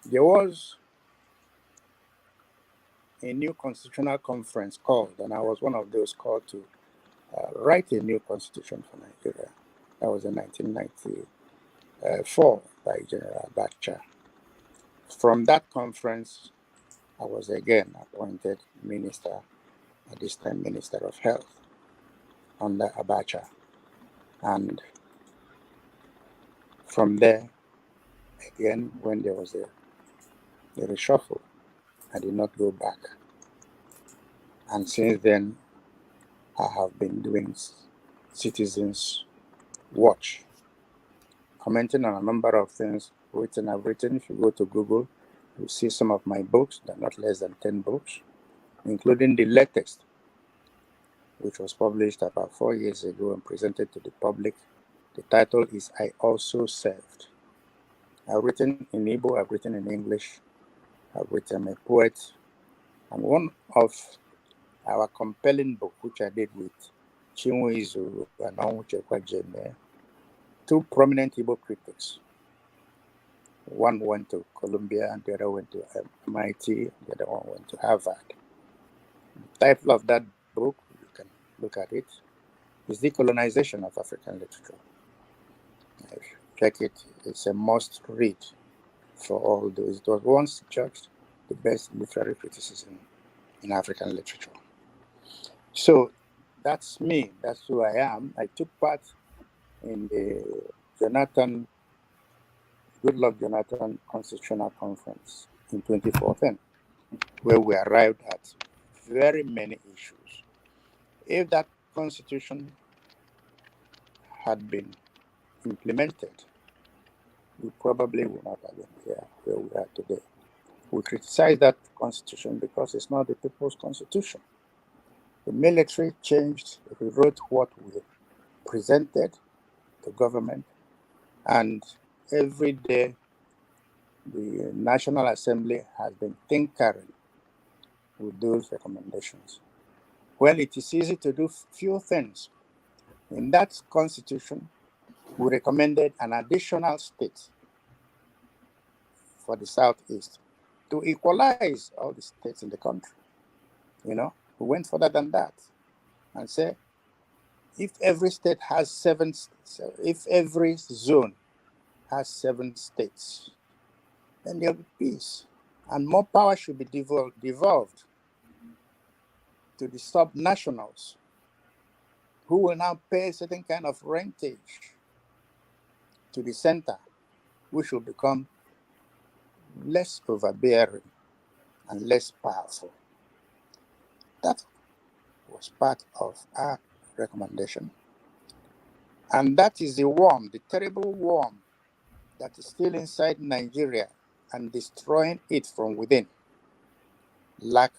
There was a new constitutional conference called, and I was one of those called to write a new constitution for Nigeria. That was in 1994 by General Abacha. From that conference, I was again appointed minister, at this time Minister of Health, under Abacha. And from there, again, when there was a reshuffle, I did not go back. And since then, I have been doing Citizens Watch, commenting on a number of things I've written. If you go to Google, you'll see some of my books. They're not less than 10 books, including the latest, which was published about 4 years ago and presented to the public. The title is I Also Served. I've written in Igbo, I've written in English, I've written, I'm a poet. And one of our compelling book, which I did with Chinwizu and Onwuchekwa Jeme, two prominent Igbo critics. One went to Columbia, and the other went to MIT, the other one went to Harvard. The title of that book, you can look at it, is Decolonization of African Literature. If you check it, it's a must read for all those. It was once judged the best literary criticism in African literature. So that's me, that's who I am. I took part in the Goodluck Jonathan Constitutional Conference in 2014, where we arrived at very many issues. If that constitution had been implemented, we probably would not have been here where we are today. We criticize that constitution because it's not the people's constitution. The military changed, rewrote what we presented to government, and every day the National Assembly has been tinkering with those recommendations. Well, it is easy to do few things. In that constitution, we recommended an additional state for the Southeast to equalize all the states in the country. We went further than that and said, if every state has if every zone has 7 states, then there'll be peace. And more power should be devolved to the sub-nationals, who will now pay a certain kind of rentage to the center, which will become less overbearing and less powerful. That was part of our recommendation. And that is the worm, the terrible worm that is still inside Nigeria and destroying it from within. Lack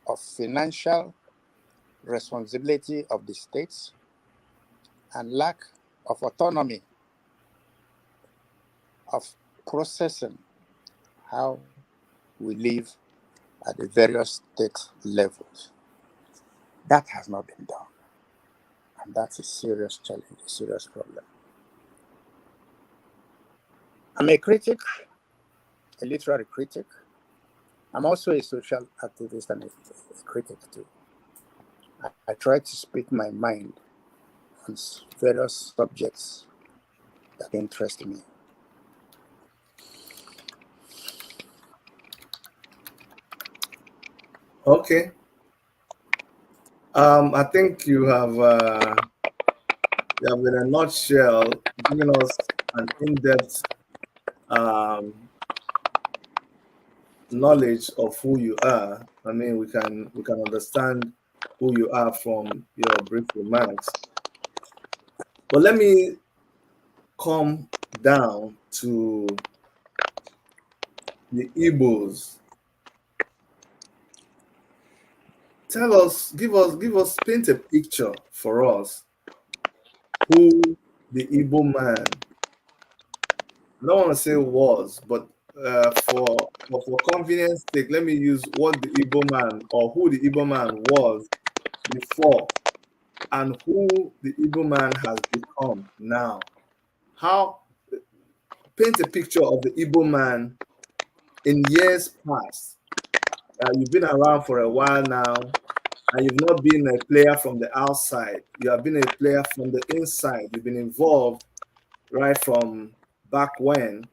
of financial responsibility of the states and lack of autonomy of processing how we live at the various state levels. That has not been done. And that's a serious challenge, a serious problem. I'm a critic, a literary critic. I'm also a social activist and a critic too. I try to speak my mind on various subjects that interest me. Okay. I think you have in a nutshell given us an in-depth knowledge of who you are. I mean, we can understand who you are from your brief remarks. But let me come down to the Igbos. Tell us, give us, paint a picture for us who the Igbo man, I don't want to say was, but for convenience sake, let me use what the Igbo man or who the Igbo man was before and who the Igbo man has become now. How, paint a picture of the Igbo man in years past. You've been around for a while now, and you've not been a player from the outside. You have been a player from the inside. You've been involved right from back when.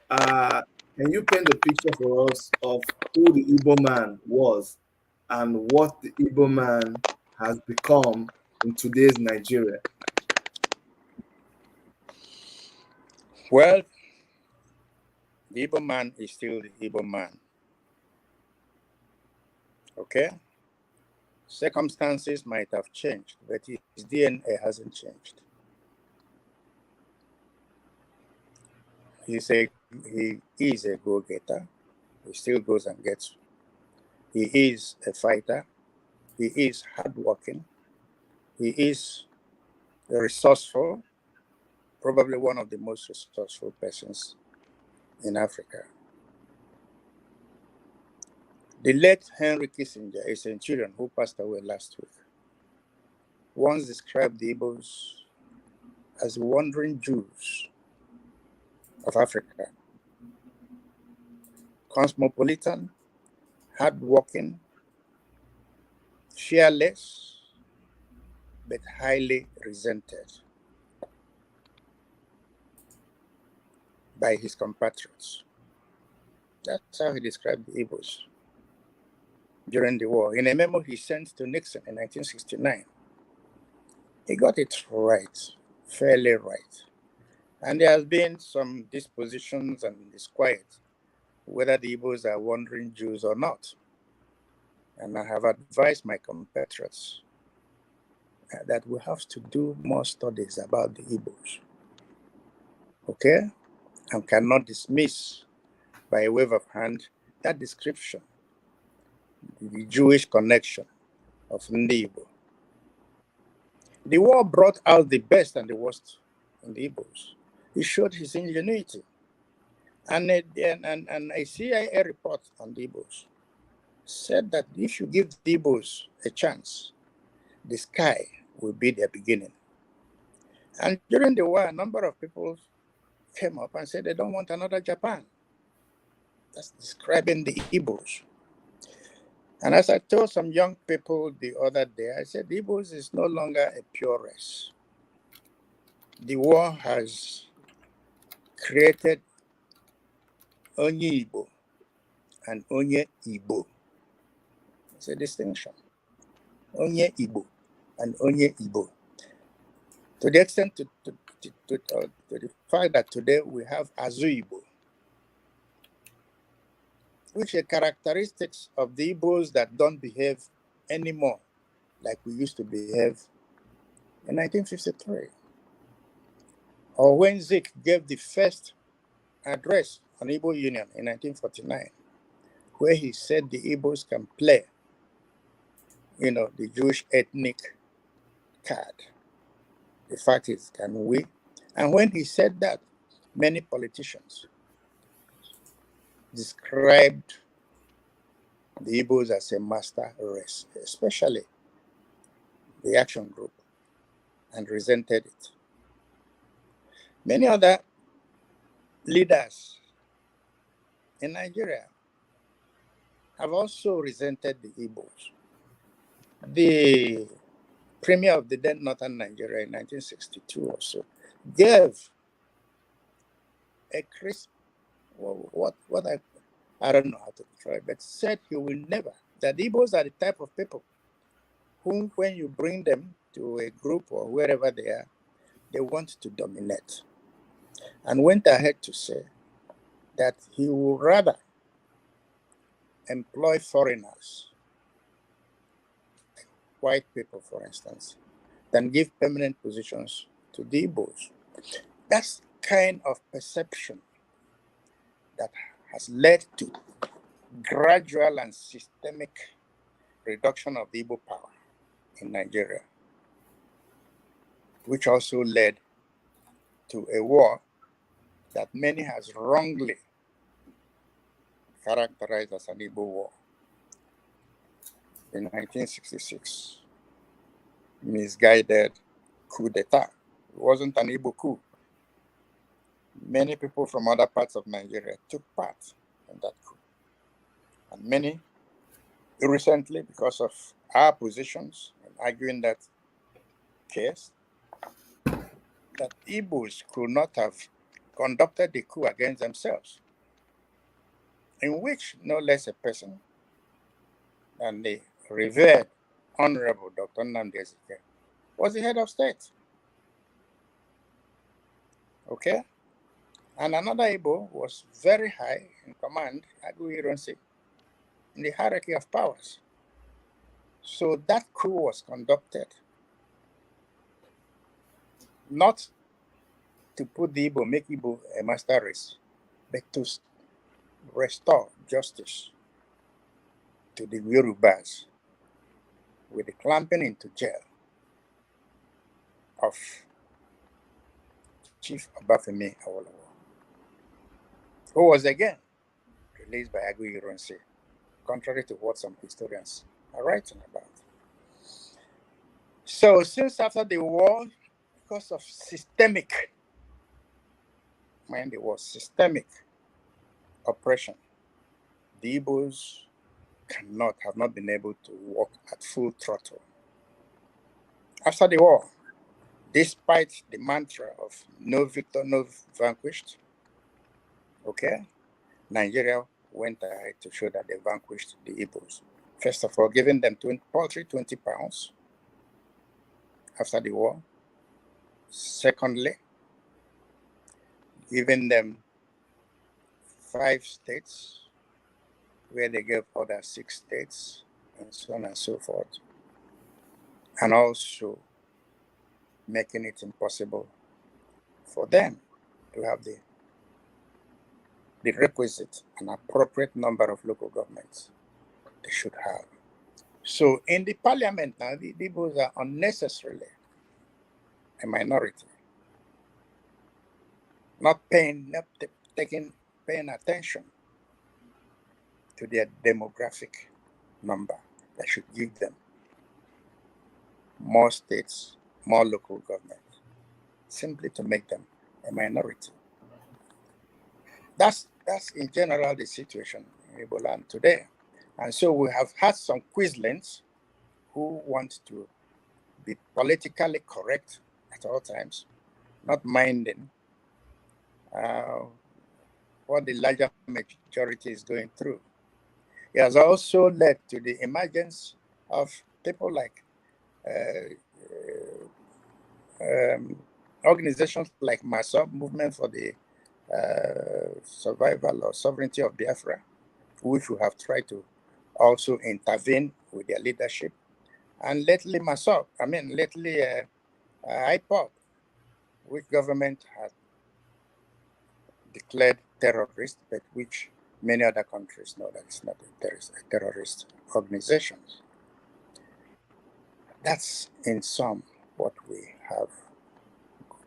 Can you paint a picture for us of who the Igbo man was and what the Igbo man has become in today's Nigeria? Well, the Igbo man is still the Igbo man. Okay? Circumstances might have changed, but his DNA hasn't changed. He is a go-getter. He still goes and gets. He is a fighter. He is hardworking. He is resourceful, probably one of the most resourceful persons in Africa. The late Henry Kissinger, a centurion who passed away last week, once described the Igbos as wandering Jews of Africa, cosmopolitan, hardworking, fearless, but highly resented by his compatriots. That's how he described the Igbos during the war. In a memo he sent to Nixon in 1969, he got it right, fairly right. And there has been some dispositions and disquiet whether the Igbos are wandering Jews or not. And I have advised my compatriots that we have to do more studies about the Igbos. Okay? And cannot dismiss by a wave of hand that description, the Jewish connection of Igbo. The war brought out the best and the worst in the Igbos. He showed his ingenuity. And a CIA report on the Igbos said that if you give the Igbos a chance, the sky will be their beginning. And during the war, a number of people came up and said they don't want another Japan. That's describing the Igbos. And as I told some young people the other day, I said the Igbos is no longer a pure race. The war has created Onye Igbo and Onye Igbo. It's a distinction. Onye Igbo and Onye Igbo. To the extent to the fact that today we have Azu Igbo, which are characteristics of the Igbos that don't behave anymore like we used to behave in 1953. Or when Zik gave the first address on Igbo Union in 1949, where he said the Igbos can play, the Jewish ethnic card. The fact is, can we? And when he said that, many politicians described the Igbos as a master race, especially the Action Group, and resented it. Many other leaders in Nigeria have also resented the Igbos. The premier of the then Northern Nigeria in 1962 or so gave a crisp, I don't know how to describe, but said he will never, that the Igbos are the type of people whom, when you bring them to a group or wherever they are, they want to dominate. And went ahead to say that he would rather employ foreigners, white people, for instance, than give permanent positions to the Igbos. That's kind of perception that has led to gradual and systemic reduction of the Igbo power in Nigeria, which also led to a war that many has wrongly characterized as an Igbo war. In 1966, misguided coup d'etat. It wasn't an Igbo coup. Many people from other parts of Nigeria took part in that coup. And many recently, because of our positions in arguing that case, that Igbos could not have conducted the coup against themselves, in which no less a person than the revered Honorable Dr. Nnamdi Ezike was the head of state. Okay? And another Igbo was very high in command, Aguiyi, in the hierarchy of powers. So that coup was conducted not to put the Igbo, make Igbo a master race, but to restore justice to the Yorubas with the clamping into jail of Chief Obafemi Awolowo, who was again released by Aguiyi, contrary to what some historians are writing about. So since after the war, because of systemic, mind the word, systemic oppression, the Igbos have not been able to work at full throttle. After the war, despite the mantra of no victor, no vanquished, okay, Nigeria went ahead to show that they vanquished the Igbos. First of all, giving them paltry 20 pounds after the war. Secondly, giving them 5 states where they gave other 6 states, and so on and so forth. And also making it impossible for them to have the requisite and appropriate number of local governments they should have. So in the parliament now, the Igbos are unnecessarily a minority, not paying attention to their demographic number that should give them more states, more local government, simply to make them a minority. That's in general the situation in Igbo land today. And so we have had some Quizlings who want to be politically correct at all times, not minding what the larger majority is going through. It has also led to the emergence of people like organizations like MASOB, Movement for the Survival or Sovereignty of Biafra, which we have tried to also intervene with their leadership. And lately IPOB, which government has declared terrorist, but which many other countries know that it's not a terrorist organization. That's in sum what we have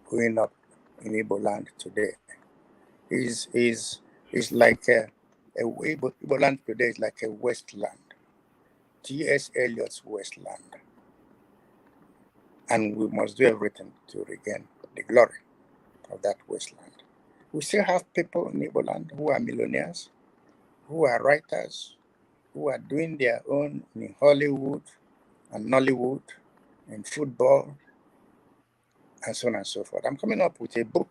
going up in Igbo land today. Is like Igbo land today is like a wasteland, T.S. Eliot's wasteland, and we must do everything to regain the glory of that wasteland. We still have people in Igbo land who are millionaires, who are writers, who are doing their own in Hollywood and Nollywood, in football, and so on and so forth. I'm coming up with a book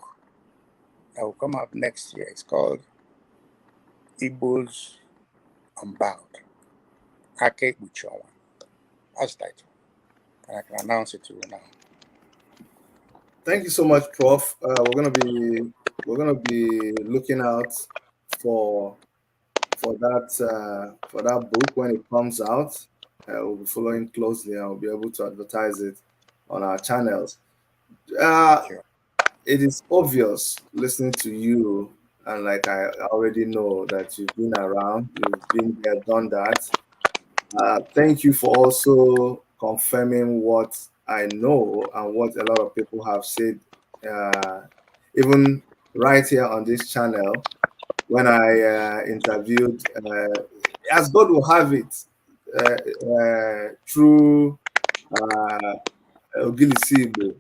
that will come out next year. It's called Igbos Unbound. Ake Buchawa. That's the title. And I can announce it to you now. Thank you so much, Prof. We're gonna be looking out for that book when it comes out. We'll be following closely. I'll be able to advertise it on our channels. It is obvious listening to you, and like I already know that you've been around, you've been there, done that. Thank you for also confirming what I know and what a lot of people have said, even right here on this channel when I interviewed, as God will have it, through Ogilisi Igbo,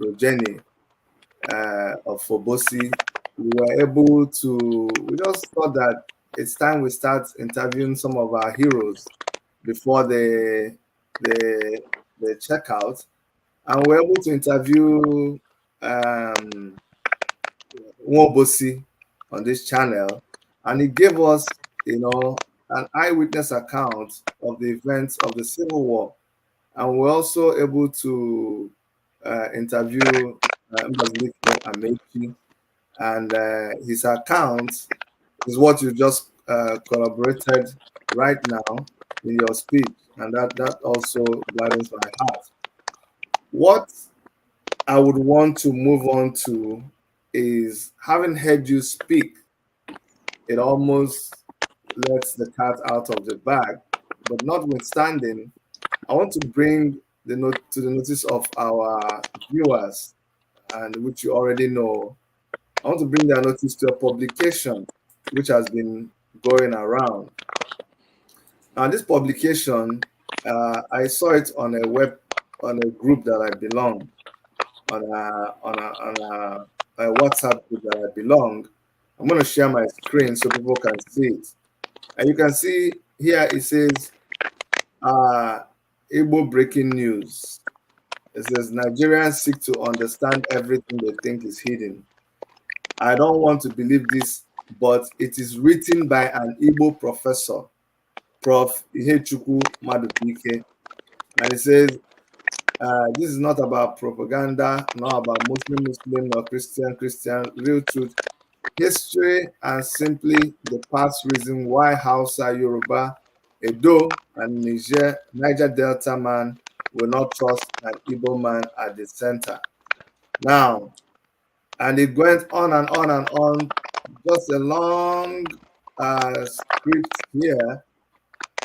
Rojeni of Fobosi. We just thought that it's time we start interviewing some of our heroes before they check out, and we're able to interview Nwobosi on this channel, and he gave us, an eyewitness account of the events of the Civil War, and we're also able to interview Madubuike Amechi, and his account is what you just collaborated right now in your speech, and that also gladdens my heart. What I would want to move on to is, having heard you speak, it almost lets the cat out of the bag. But notwithstanding, I want to bring to the notice of our viewers, and which you already know, I want to bring their notice to a publication which has been going around. Now, this publication, I saw it on a web on a group that I belong, a WhatsApp group that I belong. I'm going to share my screen so people can see it. And you can see here it says Igbo breaking news. It says Nigerians seek to understand everything they think is hidden. I don't want to believe this, but it is written by an Igbo professor, Prof. Ihechukwu Madubuike. And it says, this is not about propaganda, not about Muslim, nor Christian, real truth, history, and simply the past reason why Hausa, Yoruba, Edo, and Niger Delta man will not trust an Igbo man at the center. Now, and it went on and on and on, just a long script here,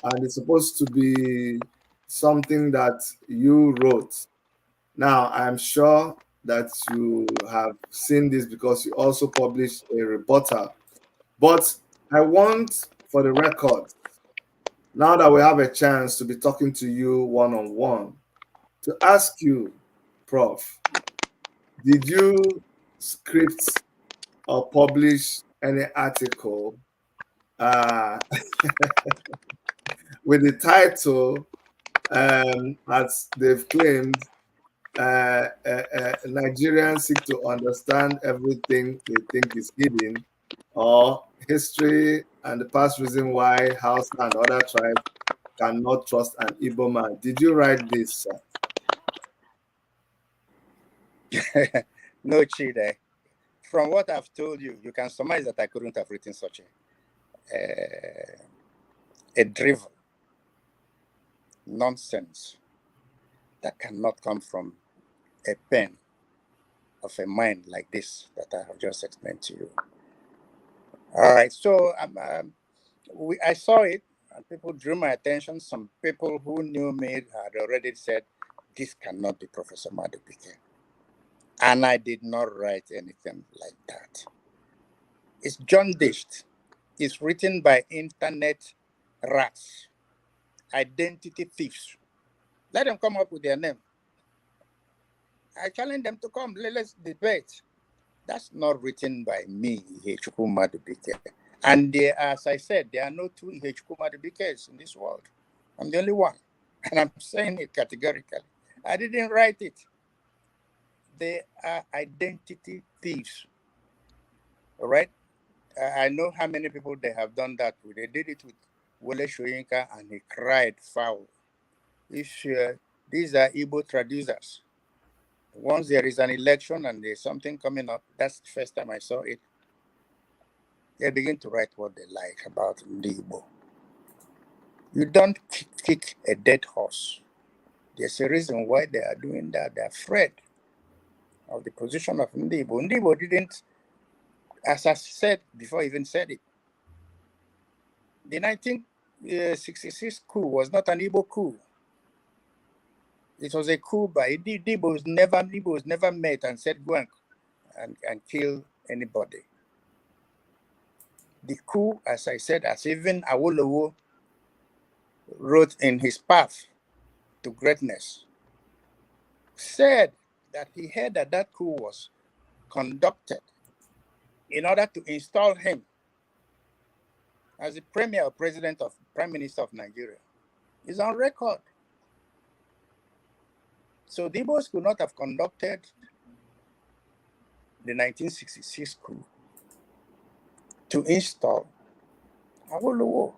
and it's supposed to be something that you wrote. Now, I'm sure that you have seen this because you also published a rebuttal. But I want, for the record, now that we have a chance to be talking to you one-on-one, to ask you, Prof, did you script or publish any article with the title, as they've claimed, Nigerians seek to understand everything they think is hidden, or history and the past reason why Hausa and other tribes cannot trust an Igbo man? Did you write this, sir? No, Chide. From what I've told you, you can surmise that I couldn't have written such a drivel nonsense that cannot come from a pen of a mind like this that I have just explained to you. All right, so I saw it, and people drew my attention. Some people who knew me had already said, this cannot be Professor Madubuike. And I did not write anything like that. It's jaundiced. It's written by internet rats, identity thieves. Let them come up with their name. I challenge them to come. Let's debate. That's not written by me, Ihechukwu Madubuike. And there, as I said, there are no two Ihechukwu Madubukes in this world. I'm the only one. And I'm saying it categorically. I didn't write it. They are identity thieves. All right? I know how many people they have done that with. They did it with Wole Soyinka, and he cried foul. These are Igbo traducers. Once there is an election and there's something coming up, that's the first time I saw it. They begin to write what they like about Igbo. You don't kick a dead horse. There's a reason why they are doing that. They're afraid of the position of Igbo. Igbo didn't, as I said before I even said it, the 1966 coup was not an Igbo coup. It was a coup by Igbos. Never met and said go and kill anybody. The coup, as I said, as even Awolowo wrote in his path to greatness, said that he heard that that coup was conducted in order to install him as the premier or president of prime minister of Nigeria. It's on record. So the Igbos could not have conducted the 1966 coup to install Awolowo,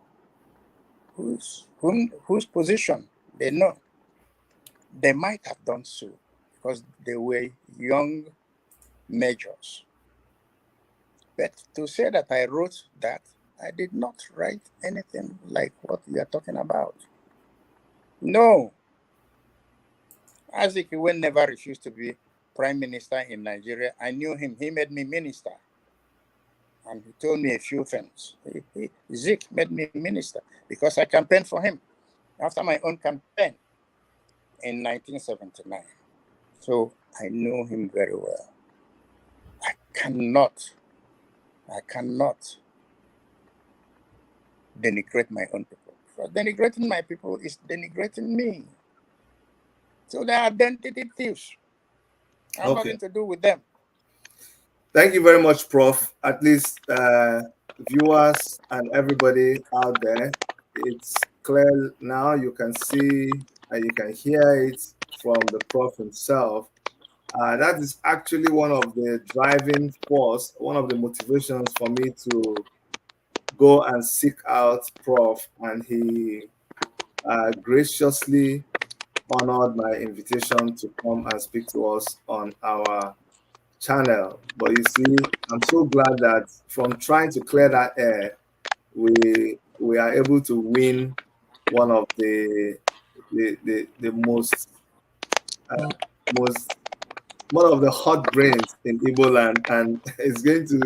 whose position they know. They might have done so because they were young majors. But to say that I wrote that, I did not write anything like what you are talking about. No. Azikiwe never refused to be prime minister in Nigeria. I knew him. He made me minister. And he told me a few things. Zik made me minister because I campaigned for him after my own campaign in 1979. So I know him very well. I cannot denigrate my own people. Because denigrating my people is denigrating me. So they're identity thieves. I have nothing to do with them. Thank you very much, Prof. At least viewers and everybody out there, it's clear now. You can see and you can hear it from the Prof himself. That is actually one of the driving force, one of the motivations for me to go and seek out Prof. And he graciously honored my invitation to come and speak to us on our channel. But you see, I'm so glad that from trying to clear that air, we are able to win one of the most one of the hot brains in Igbo land, and it's going to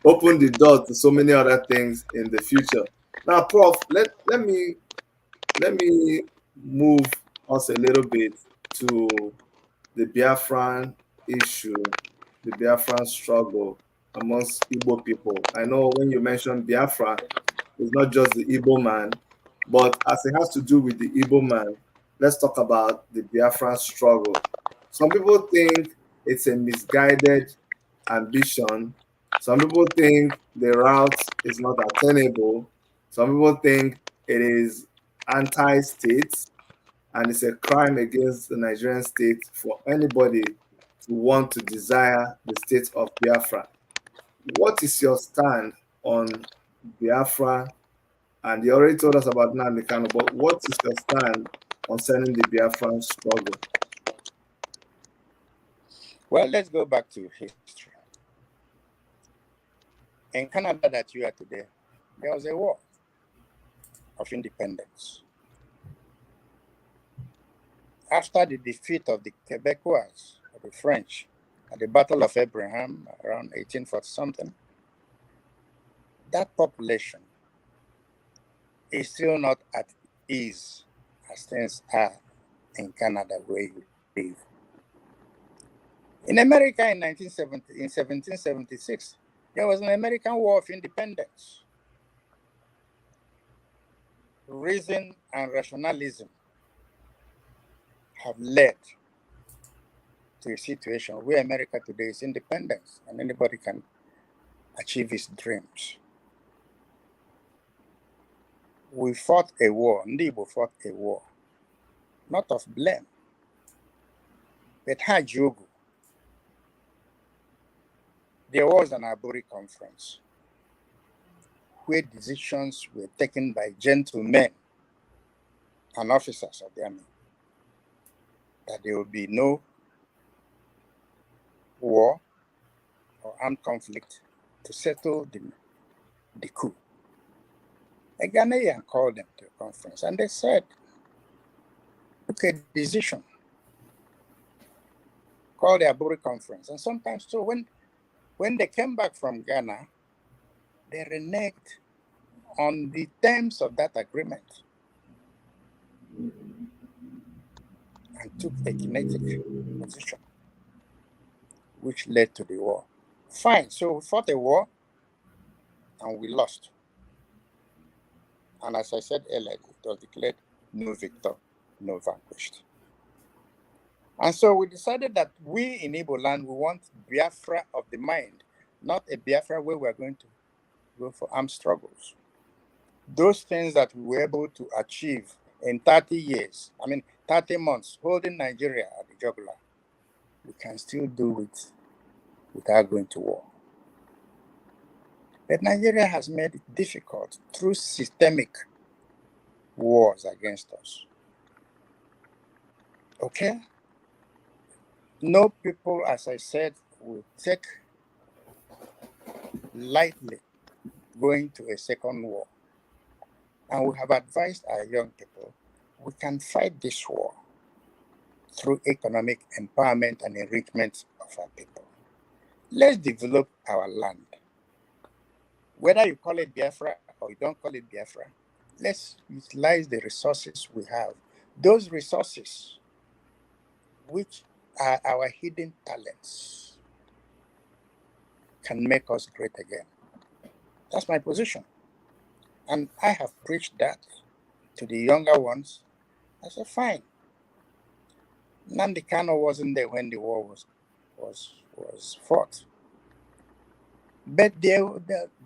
open the door to so many other things in the future. Now, Prof, let me move us a little bit to the Biafran issue, the Biafran struggle amongst Igbo people. I know when you mention Biafra, it's not just the Igbo man, but as it has to do with the Igbo man, let's talk about the Biafran struggle. Some people think it's a misguided ambition. Some people think the route is not attainable. Some people think it is anti-state and it's a crime against the Nigerian state for anybody to want to desire the state of Biafra. What is your stand on Biafra? And you already told us about Nnamdi Kanu, but what is your stand concerning the Biafran struggle? Well, let's go back to history. In Canada that you are today, there was a war of independence. After the defeat of the Quebecois, the French, at the Battle of Abraham around 1840 something, that population is still not at ease as things are in Canada where you live. In America in 1776, there was an American War of Independence. Reason and rationalism have led to a situation where America today is independent and anybody can achieve his dreams. We fought a war, Igbo fought a war, not of blame, but Hajogu. There was an Owerri conference where decisions were taken by gentlemen and officers of the army that there will be no war or armed conflict to settle the coup. A Ghanaian called them to a conference and they said, okay, decision, called the Owerri conference. And sometimes too, when they came back from Ghana, they reneged on the terms of that agreement and took a kinetic position, which led to the war. Fine, so we fought a war and we lost. And as I said earlier, it was declared no victor, no vanquished. And so we decided that we in Igbo land, we want Biafra of the mind, not a Biafra where we're going to go for armed struggles. Those things that we were able to achieve in 30 years, 30 months, holding Nigeria at the jugular, we can still do it without going to war. But Nigeria has made it difficult through systemic wars against us. Okay? No people, as I said, will take lightly going to a second war. And we have advised our young people, we can fight this war through economic empowerment and enrichment of our people. Let's develop our land. Whether you call it Biafra or you don't call it Biafra, let's utilize the resources we have. Those resources, which are our hidden talents, can make us great again. That's my position. And I have preached that to the younger ones. I said, fine. Nnamdi Kanu wasn't there when the war was fought. But the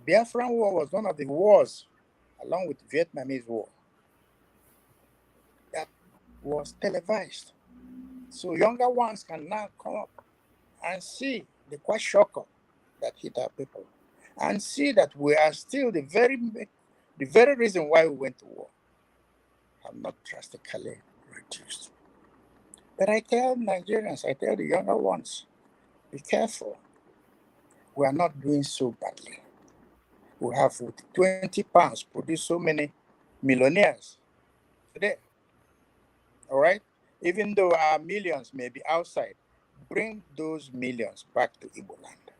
Biafran War was one of the wars, along with the Vietnamese War, that was televised. So younger ones can now come up and see the kwashiorkor that hit our people, and see that we are still the very reason why we went to war have not drastically reduced. But I tell Nigerians, I tell the younger ones, be careful. We are not doing so badly. We have with 20 pounds produced so many millionaires today. All right? Even though our millions may be outside, bring those millions back to Igbo land.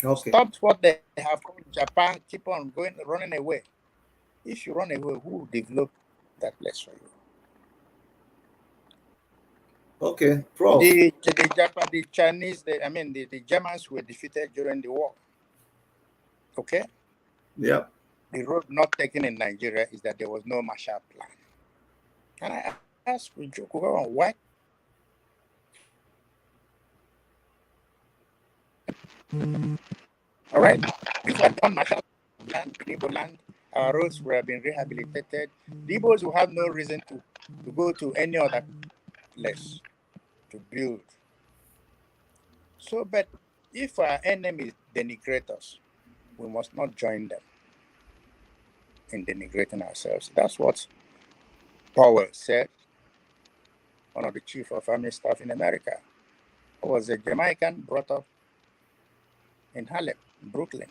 Okay. Stop what they have called Japan, keep on running away. If you run away, who will develop that place for you? Okay, Prof. The Chinese, the Germans were defeated during the war. Okay? Yep. The road not taken in Nigeria is that there was no Marshall Plan. And I asked Ihechukwu, why? All right? If we had done Marshall Plan, Igbo land, our roads would have been rehabilitated. The Igbos will have no reason to go to any other place to build. So, but if our enemies denigrate us, we must not join them in denigrating ourselves. That's what Powell said, one of the chief of army staff in America. He was a Jamaican brought up in Harlem, Brooklyn.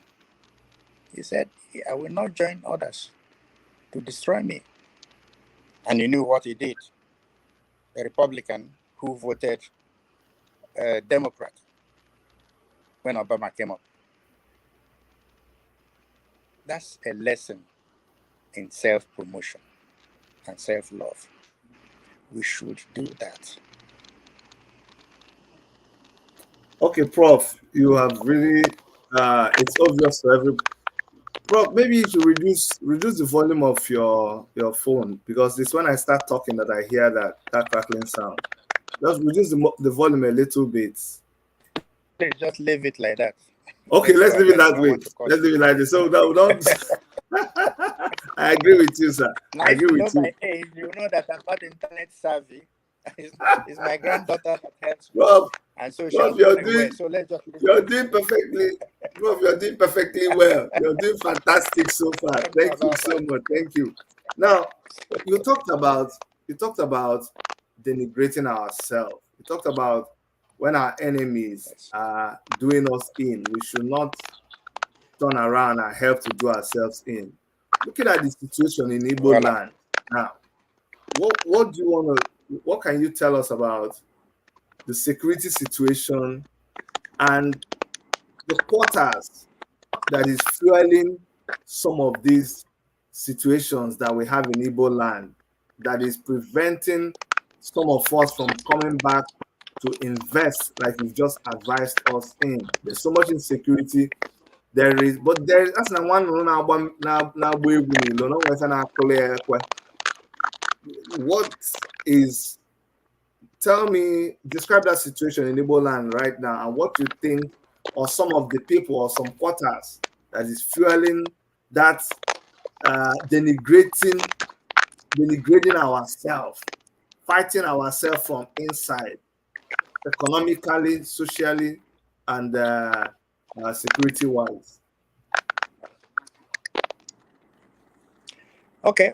He said, I will not join others to destroy me. And you knew what he did. A Republican who voted Democrat when Obama came up. That's a lesson in self-promotion and self-love. We should do that. Okay, Prof, you have really, it's obvious to every. Prof, maybe you should reduce the volume of your phone, because it's when I start talking that I hear that crackling sound. Just reduce the volume a little bit. Just leave it like that. Okay, let's leave it that way. Let's leave it like this. So that we don't. I agree with you, sir. I agree with you. My age, you know that I'm not internet savvy. It's my granddaughter that helps me. Prof, And so Prof, you're doing perfectly. Prof, you're doing perfectly well. You're doing fantastic so far. Thank you so much. Thank you. Now, you talked about denigrating ourselves. You talked about when our enemies are doing us in, we should not turn around and help to do ourselves in. Looking at the situation in Igbo land now, what do you want to? What can you tell us about the security situation and the quarters that is fueling some of these situations that we have in Igbo land, that is preventing some of us from coming back to invest like you've just advised us in? There's so much insecurity. That's not one. What is? Tell me, describe that situation in Igbo land right now, and what you think, or some of the people, or some quarters that is fueling that denigrating ourselves, fighting ourselves from inside, economically, socially, and security-wise. Okay,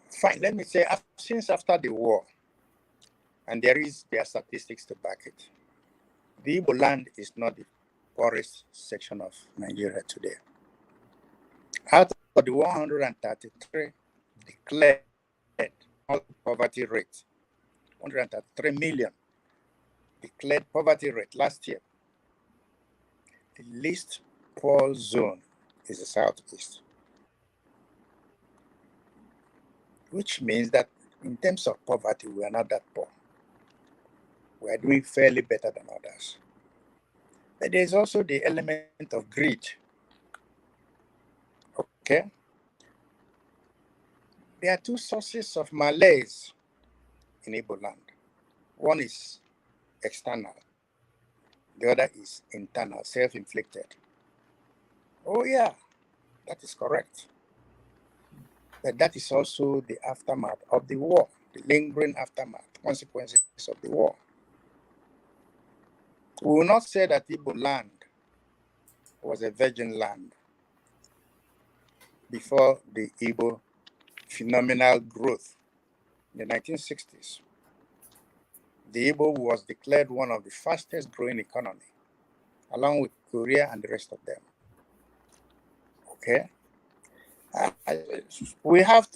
fine. Let me say, since after the war, and there are statistics to back it, the Igbo land is not the poorest section of Nigeria today. Out of the 133 declared poverty rate, 133 million declared poverty rate last year, the least poor zone is the southeast, which means that in terms of poverty, we are not that poor. We are doing fairly better than others. But there's also the element of greed. Okay? There are two sources of malaise in Igbo land. One is external, the other is internal, self-inflicted. Oh yeah, that is correct. But that is also the aftermath of the war, the lingering aftermath, consequences of the war. We will not say that Igbo land was a virgin land before the Igbo phenomenal growth in the 1960s. The Igbo was declared one of the fastest growing economy, along with Korea and the rest of them. Okay? We have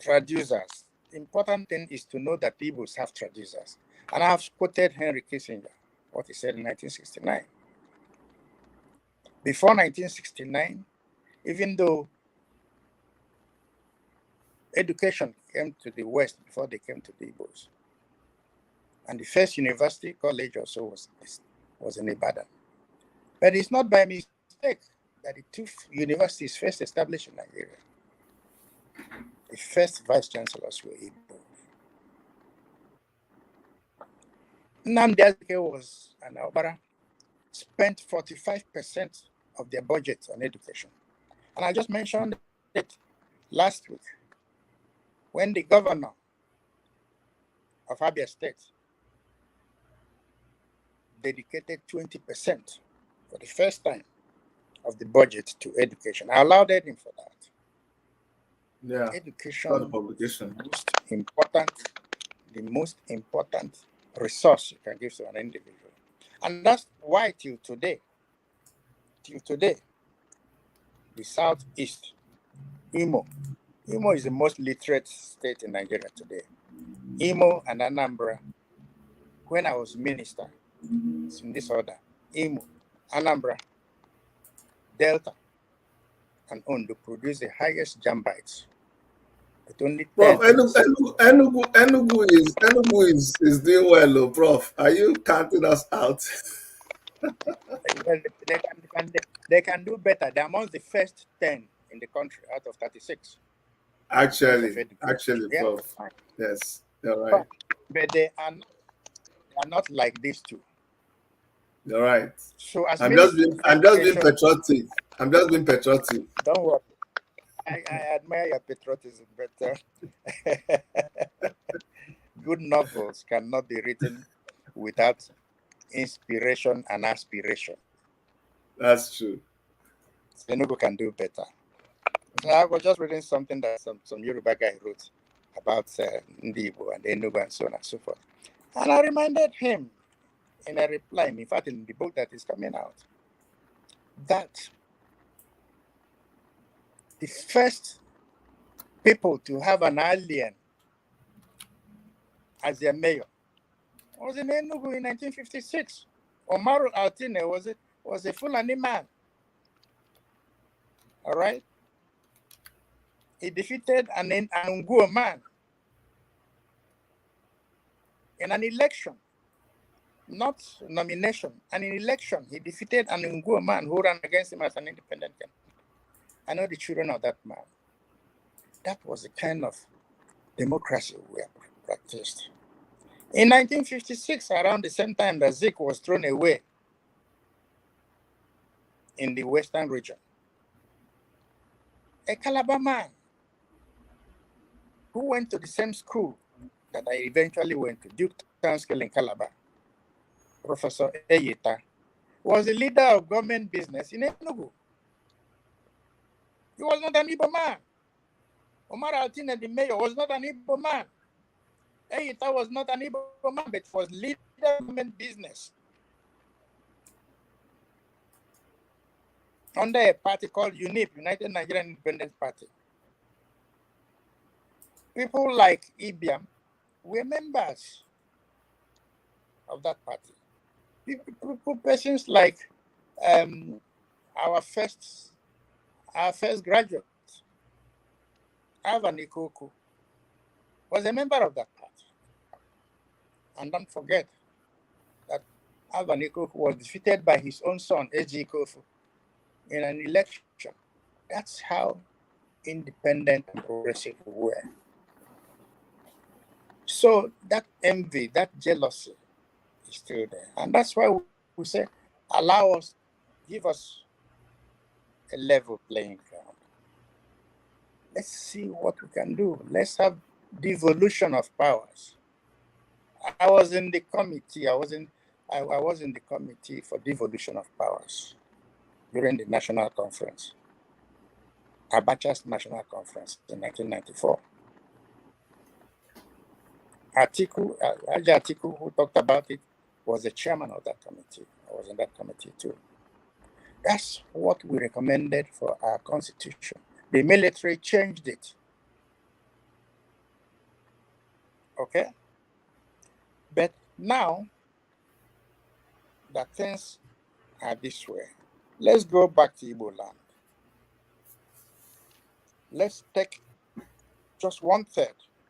traducers. The important thing is to know that Igbos have traducers. And I have quoted Henry Kissinger, what he said in 1969. Before 1969, even though education came to the West before they came to the Igbos, and the first university college also was in Ibadan. But it's not by mistake that the two universities first established in Nigeria. The first vice chancellors were Igbo. Nnamdi Azikiwe was an Obara, spent 45% of their budget on education. And I just mentioned it last week when the governor of Abia State dedicated 20% for the first time of the budget to education. I allowed him for that. Yeah. Education Not a publication. the most important resource you can give to an individual. And that's why till today, the Southeast, Imo is the most literate state in Nigeria today. Imo and Anambra, when I was minister, it's in this order: Imo, Anambra, Delta, and Ondo produce the highest jambites. But only Prof, 10. Enugu is doing well, oh, Prof. Are you counting us out? Well, they can do better. They're amongst the first 10 in the country out of 36. Actually, Yeah. Prof. Yes, you're right. But they are not like these two. You're right. So as I'm just being patriotic. Don't worry. I admire your patriotism, but good novels cannot be written without inspiration and aspiration. That's true. Enugu can do better. So I was just reading something that some Yoruba guy wrote about Ndi Igbo and Enugu and so on and so forth. And I reminded him in a reply, in fact, in the book that is coming out, that the first people to have an alien as their mayor was in Enugu in 1956. Omaru Altine was a Fulani man. All right? He defeated an Nguo man in an election, not nomination, an election. He defeated an Nguo man who ran against him as an independent candidate. I know the children of that man. That was the kind of democracy we have practiced. In 1956, around the same time that Zik was thrown away in the Western region, a Calabar man who went to the same school that I eventually went to, Duke Town School in Calabar, Professor Eyeta, was the leader of government business in Enugu. He was not an Igbo man. Omar Altine, the mayor, was not an Igbo man. Eyeta was not an Igbo man, but was leader of government business under a party called UNIP, United Nigerian Independence Party. People like Ibiam were members of that party. Persons like our first graduate, Alvan Ikoku, was a member of that party. And don't forget that Alvan Ikoku was defeated by his own son, A.G. Kofu, in an election. That's how independent and progressive we were. So that envy, that jealousy is still there. And that's why we say, allow us, give us a level playing ground. Let's see what we can do. Let's have devolution of powers. I was in the committee. I was in the committee for devolution of powers during the national conference, Abacha's national conference in 1994. Atiku, who talked about it, was the chairman of that committee. I was in that committee too. That's what we recommended for our constitution. The military changed it. Okay? But now that things are this way, let's go back to Igbo land. Let's take just 1/3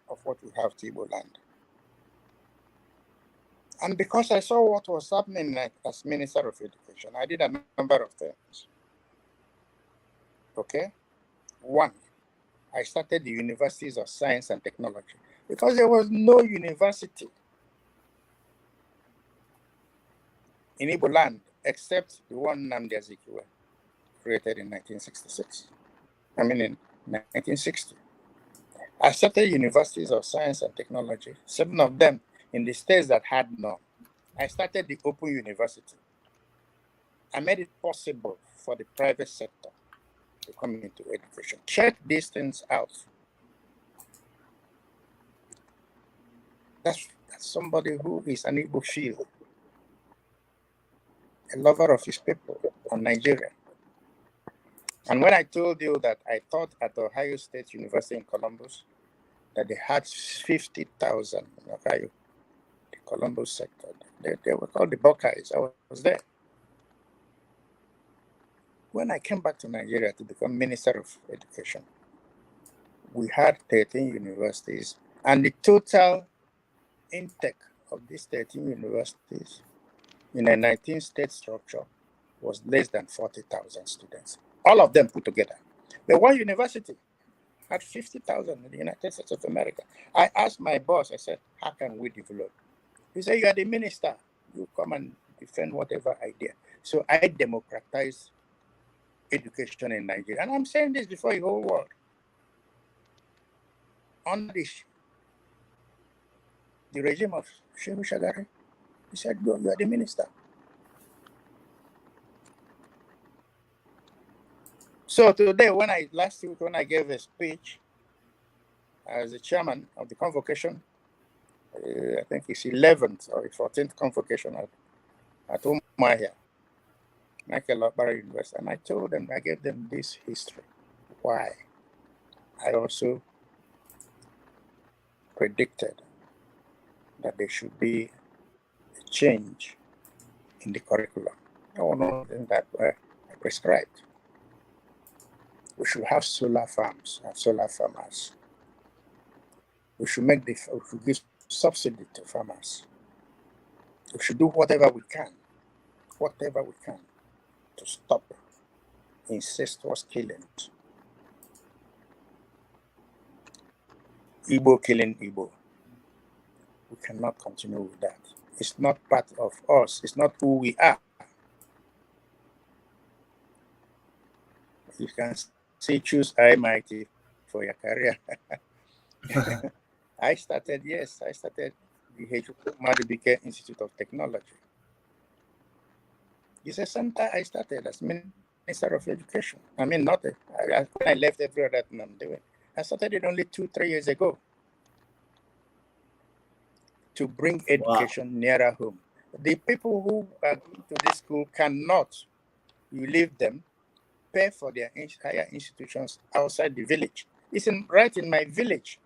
of what we have to Igbo land. And because I saw what was happening as Minister of Education, I did a number of things. Okay? One, I started the universities of science and technology because there was no university in Igbo land except the one Nnamdi Azikiwe created in 1966. I mean, in 1960. I started universities of science and technology, 7 of them in the states that had none. I started the Open University. I made it possible for the private sector to come into education. Check these things out. That's somebody who is an Igbo field, a lover of his people, and Nigerian. And when I told you that I taught at Ohio State University in Columbus, that they had 50,000 in Ohio, the Columbus sector, they were called the Buckeyes. I was there. When I came back to Nigeria to become Minister of Education, we had 13 universities, and the total intake of these 13 universities in a 19-state structure was less than 40,000 students. All of them put together. But one university had 50,000 in the United States of America. I asked my boss, I said, how can we develop? He said, you are the minister. You come and defend whatever idea. So I democratized education in Nigeria. And I'm saying this before the whole world. On this, the regime of Shehu Shagari, he said, go, you are the minister. So today, last week, when I gave a speech as the chairman of the convocation, I think it's 11th or 14th convocation at Umuahia, Michael Okpara University, and I gave them this history. Why? I also predicted that there should be a change in the curriculum. One of them that were prescribed. We should have solar farms and solar farmers. We should give subsidy to farmers. We should do whatever we can to stop incestuous killings. Igbo killing Igbo. We cannot continue with that. It's not part of us. It's not who we are. You can say, choose I mighty for your career. I started the Ihechukwu Madubuike Institute of Technology. It's a center I started as Minister of Education. I mean, when I left every other thing I'm doing. I started it only 2-3 years ago to bring education nearer home. The people who are going to this school cannot, you leave them, pay for their higher institutions outside the village. It's right in my village.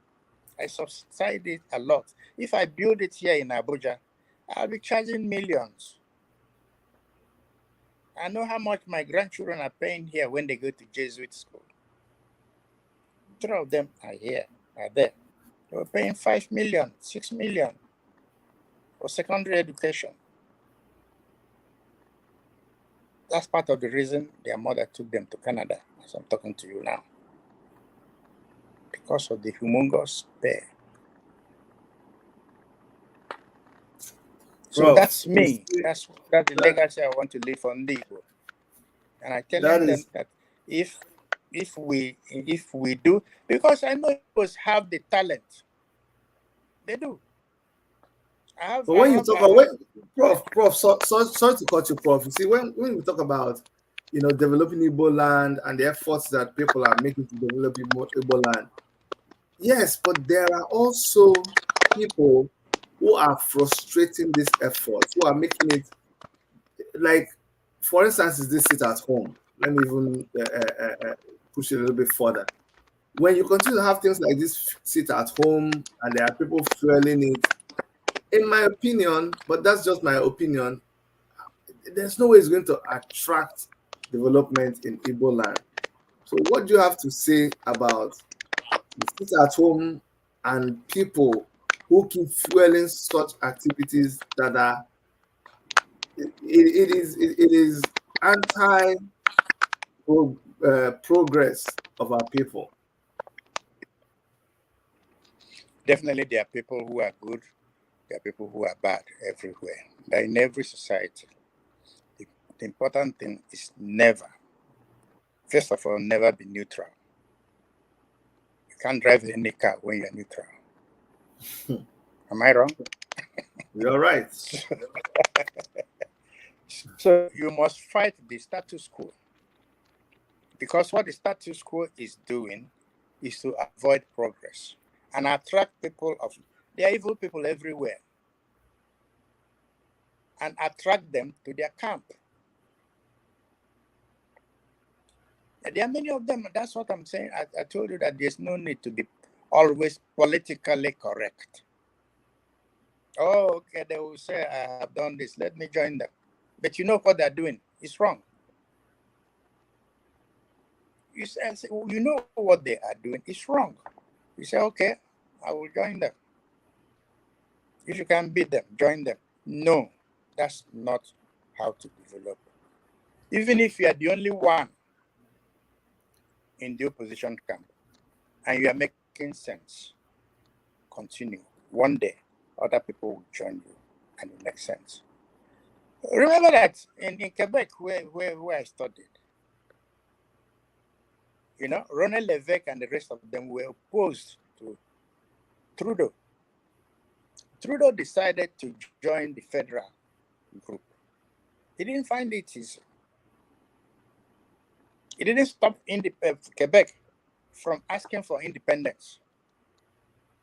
I subsidize it a lot. If I build it here in Abuja, I'll be charging millions. I know how much my grandchildren are paying here when they go to Jesuit school. 3 of them are there. They were paying 5 million, 6 million for secondary education. That's part of the reason their mother took them to Canada, as I'm talking to you now. Because of the humongous pay. So Prof, that's me. That's the legacy I want to leave for Igbo. And I tell them that if we do, because I know Igbos have the talent. They do. but when you talk about Prof, sorry to cut you, Prof. You see, when we talk about developing Igbo land and the efforts that people are making to develop Igbo land, yes, but there are also people who are frustrating this effort, who are making it like, for instance, is this sit at home? Let me even push it a little bit further. When you continue to have things like this sit at home and there are people fueling it, in my opinion, but that's just my opinion, there's no way it's going to attract development in Igbo land. So what do you have to say about the sit at home and people who keep fueling such activities that are it is anti progress of our people? Definitely, there are people who are good. There are people who are bad everywhere. They're in every society. The important thing is never, first of all, never be neutral. You can't drive any car when you're neutral. Am I wrong? You're right. So you must fight the status quo. Because what the status quo is doing is to avoid progress and attract people of, there are evil people everywhere, and attract them to their camp. And there are many of them. That's what I'm saying. I told you that there's no need to be always politically correct. Oh, okay, they will say, I have done this, let me join them. But you know what they're doing? It's wrong. You say, you know what they are doing? It's wrong. You say, okay, I will join them. If you can beat them, join them. No, that's not how to develop. Even if you are the only one in the opposition camp and you are making sense, continue. One day, other people will join you and it makes sense. Remember that in Quebec, where I studied, Ronald Levesque and the rest of them were opposed to Trudeau. Trudeau decided to join the federal group. He didn't find it easy. It didn't stop Quebec from asking for independence.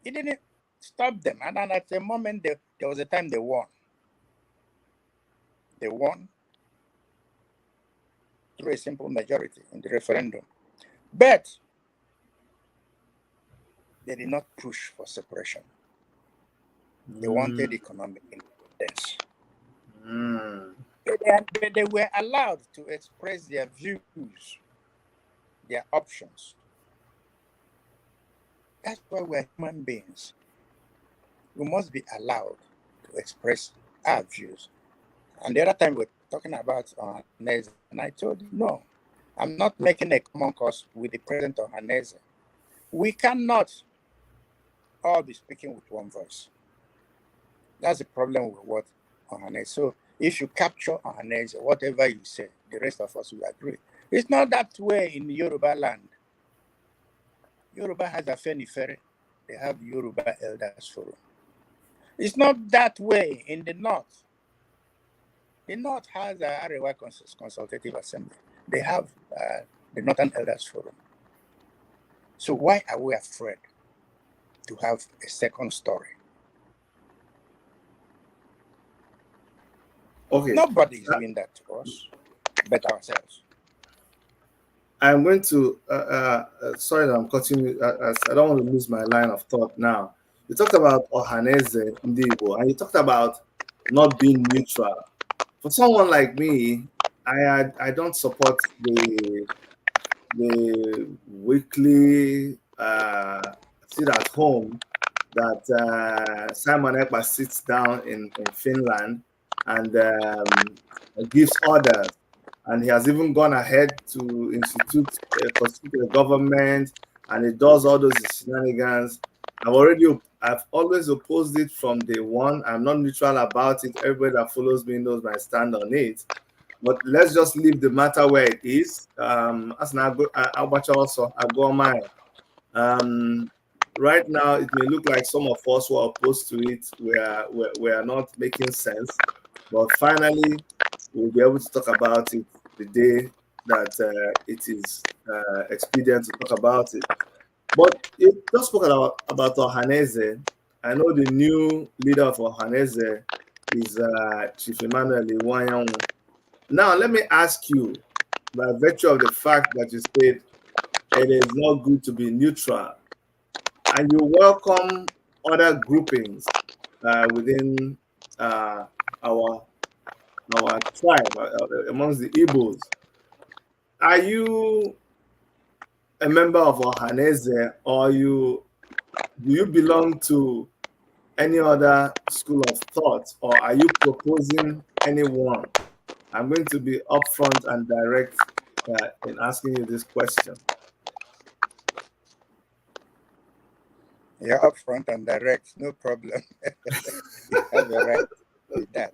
It didn't stop them. And at the moment, there was a time they won. They won through a simple majority in the referendum. But they did not push for separation. They wanted economic independence. But they were allowed to express their views, their options. That's why we're human beings. We must be allowed to express our views. And the other time we're talking about Ohaneze, and I told you, no, I'm not making a common cause with the president of Ohaneze. We cannot all be speaking with one voice. That's the problem with what Ohaneze. So if you capture Ohaneze, whatever you say, the rest of us will agree. It's not that way in Yoruba land. Yoruba has a Fenifere. They have Yoruba Elders Forum. It's not that way in the North. The North has a Arewa Consultative Assembly. They have the Northern Elders Forum. So why are we afraid to have a second story? Okay. Nobody is doing that to us but ourselves. I'm going to, sorry that I'm cutting you, I don't want to lose my line of thought now. You talked about Ohaneze Igbo, and you talked about not being neutral. For someone like me, I don't support the weekly sit at home that Simon Ekpa sits down in Finland and gives orders. And he has even gone ahead to constitute a government, and he does all those shenanigans. I've always opposed it from day one. I'm not neutral about it. Everybody that follows me knows my stand on it. But let's just leave the matter where it is. As now I watch also, I go on mine. Right now, it may look like some of us who are opposed to it we are not making sense, but finally, we'll be able to talk about it the day that it is expedient to talk about it. But you just spoke about Ohaneze. I know the new leader of Ohaneze is Chief Emmanuel Iwanyanwu. Now, let me ask you, by virtue of the fact that you said it is not good to be neutral, and you welcome other groupings within our tribe amongst the Igbos. Are you a member of Ohaneze, or do you belong to any other school of thought, or are you proposing anyone? I'm going to be upfront and direct in asking you this question. You're upfront and direct, no problem. You have a right with that.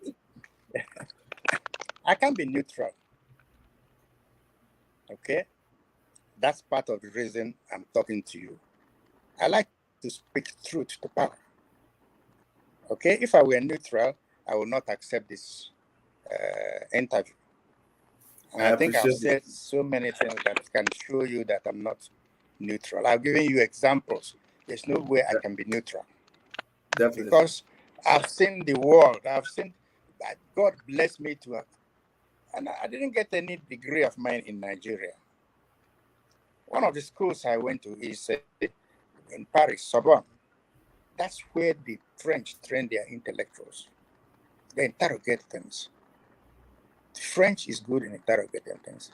I can be neutral. Okay? That's part of the reason I'm talking to you. I like to speak truth to power. Okay? If I were neutral, I would not accept this interview. And I think I've said so many things that can show you that I'm not neutral. I've given you examples. There's no way I can be neutral. Definitely. Because I've seen the world. I've seen that God bless me to, and I didn't get any degree of mine in Nigeria. One of the schools I went to is in Paris, Sorbonne. That's where the French train their intellectuals. They interrogate things. The French is good in interrogating things.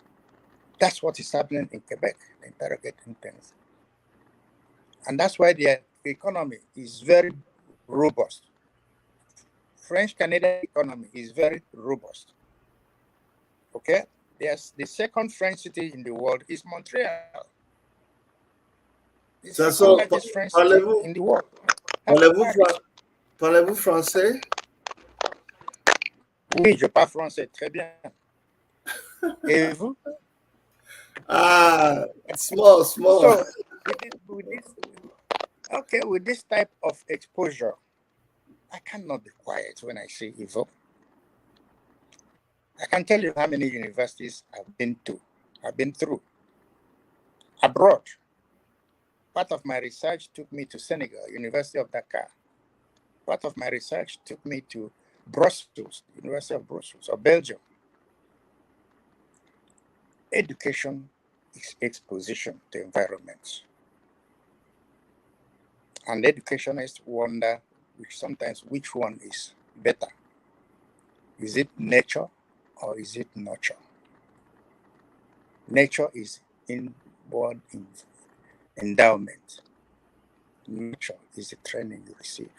That's what is happening in Quebec, interrogating things. And that's why their economy is very robust. French-Canadian economy is very robust. Okay? There's the second French city in the world is Montreal. It's the largest French city in the world. Parlez-vous français? Oui, je parle français très bien. Et vous? Ah, small. So, with this type of exposure, I cannot be quiet when I see evil. I can tell you how many universities I've been through. Abroad. Part of my research took me to Senegal, University of Dakar. Part of my research took me to Brussels, University of Brussels, or Belgium. Education is exposition to environments. And educationists wonder sometimes which one is better. Is it nature or is it nurture? Nature is inborn endowment. Nurture is the training you receive.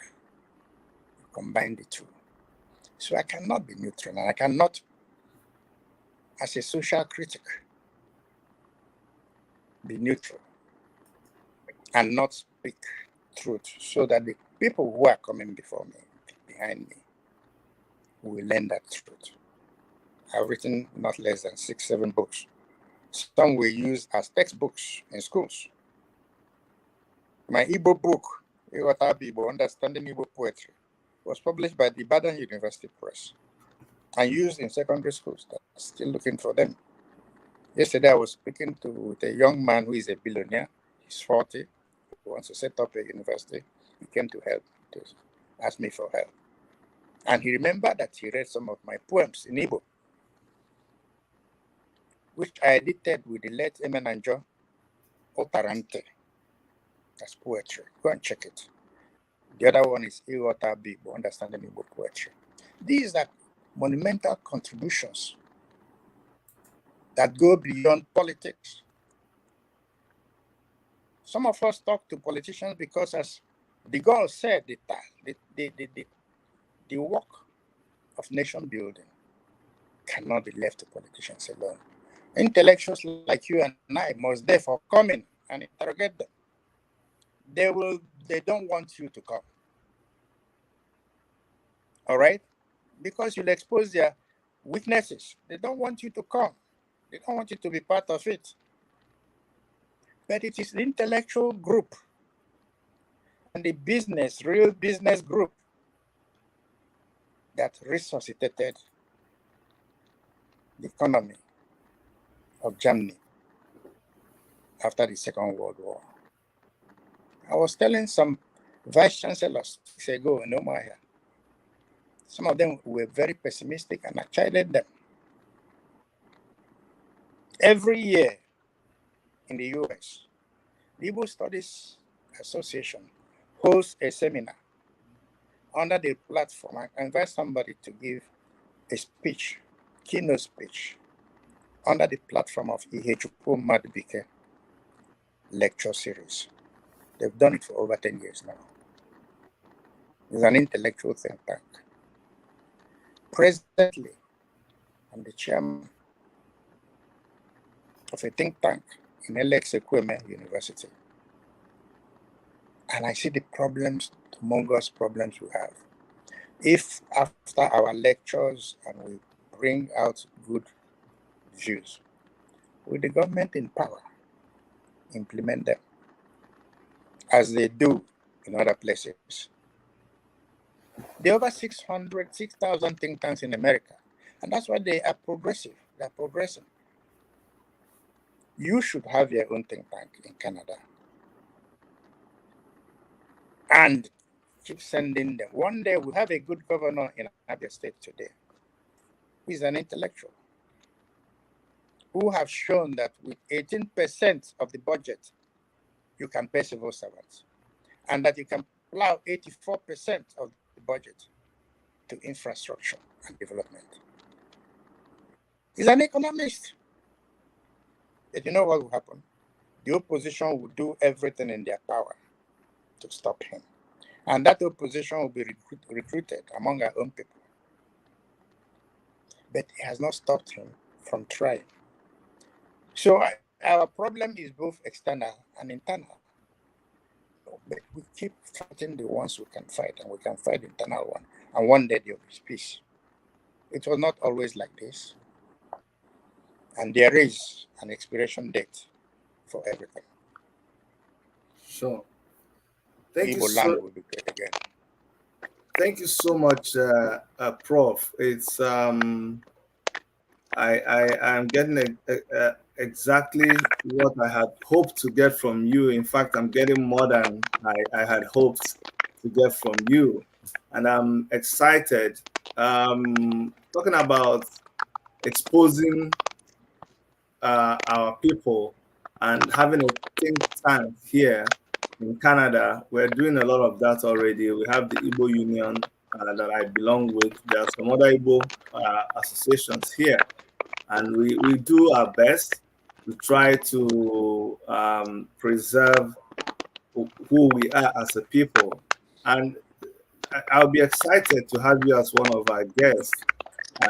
You combine the two. So I cannot be neutral, and I cannot, as a social critic, be neutral and not speak truth so that the people who are coming behind me, will learn that truth. I've written not less than 6-7 books. Some we use as textbooks in schools. My Igbo book, Igbo, Understanding Igbo Poetry, was published by the Ibadan University Press and used in secondary schools that are still looking for them. Yesterday, I was speaking with a young man who is a billionaire. He's 40, who wants to set up a university. He came to ask me for help. And he remembered that he read some of my poems in Igbo, which I edited with the late Emenanjo Otarante. That's poetry. Go and check it. The other one is Ihechukwu Igbo, Understanding Igbo Poetry. These are monumental contributions that go beyond politics. Some of us talk to politicians because, as de Gaulle said, the work of nation building cannot be left to politicians alone. Intellectuals like you and I must therefore come in and interrogate them. they don't want you to come. All right? Because you'll expose their weaknesses. They don't want you to come. They don't want you to be part of it. But it is the intellectual group and the real business group that resuscitated the economy of Germany after the Second World War. I was telling some vice chancellors ago in Omaha. Some of them were very pessimistic, and I chided them. Every year in the US, the Igbo Studies Association hosts a seminar under the platform. I invite somebody to give a speech, keynote speech, under the platform of Ihechukwu Madubuike lecture series. They've done it for over 10 years now. It's an intellectual think tank. Presently, I'm the chairman of a think tank in Ihechukwu University. And I see the problems, the humongous problems we have. If after our lectures and we bring out good views, will the government in power implement them as they do in other places? There are over 6,000 think tanks in America, and that's why they are progressive. They're progressing. You should have your own think tank in Canada and keep sending them. One day we have a good governor in Abia State today. He's an intellectual who have shown that with 18% of the budget, you can pay civil servants, and that you can plow 84% of the budget to infrastructure and development. He's an economist. But you know what will happen? The opposition will do everything in their power to stop him. And that opposition will be recruited among our own people. But it has not stopped him from trying. So our problem is both external and internal. But we keep fighting the ones we can fight, and we can fight the internal one. And one day there will be peace. It was not always like this. And there is an expiration date for everything. Sure. Thank you Igbo land so. will be great again. Thank you so much, Prof. It's I'm getting exactly what I had hoped to get from you. In fact, I'm getting more than I had hoped to get from you, and I'm excited. Talking about exposing our people and having a think tank here in Canada. We're doing a lot of that already. We have the Igbo Union that I belong with. There are some other Igbo associations here, and we do our best to try to preserve who we are as a people. And I'll be excited to have you as one of our guests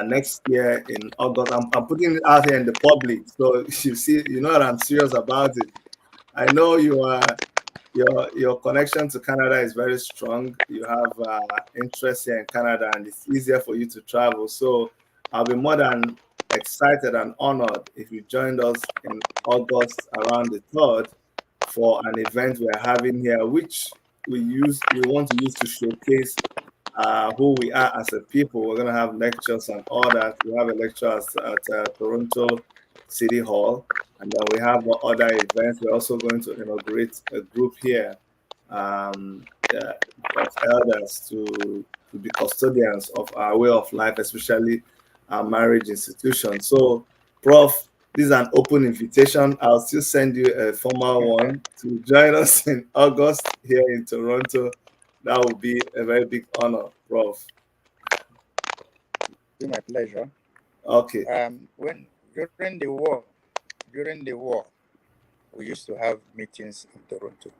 next year in August. I'm putting it out here in the public, so you see, you know that I'm serious about it. I know you are. Your connection to Canada is very strong. You have interest here in Canada, and it's easier for you to travel. So I'll be more than excited and honored if you joined us in August around the 3rd for an event we're having here, which we want to use to showcase who we are as a people. We're going to have lectures and all that. We have a lecture at Toronto City Hall, and then we have other events. We're also going to inaugurate a group here of elders to be custodians of our way of life, especially our marriage institution. So, Prof, this is an open invitation. I'll still send you a formal one to join us in August here in Toronto. That would be a very big honor, Prof. It's my pleasure. Okay. During the war, we used to have meetings in Toronto.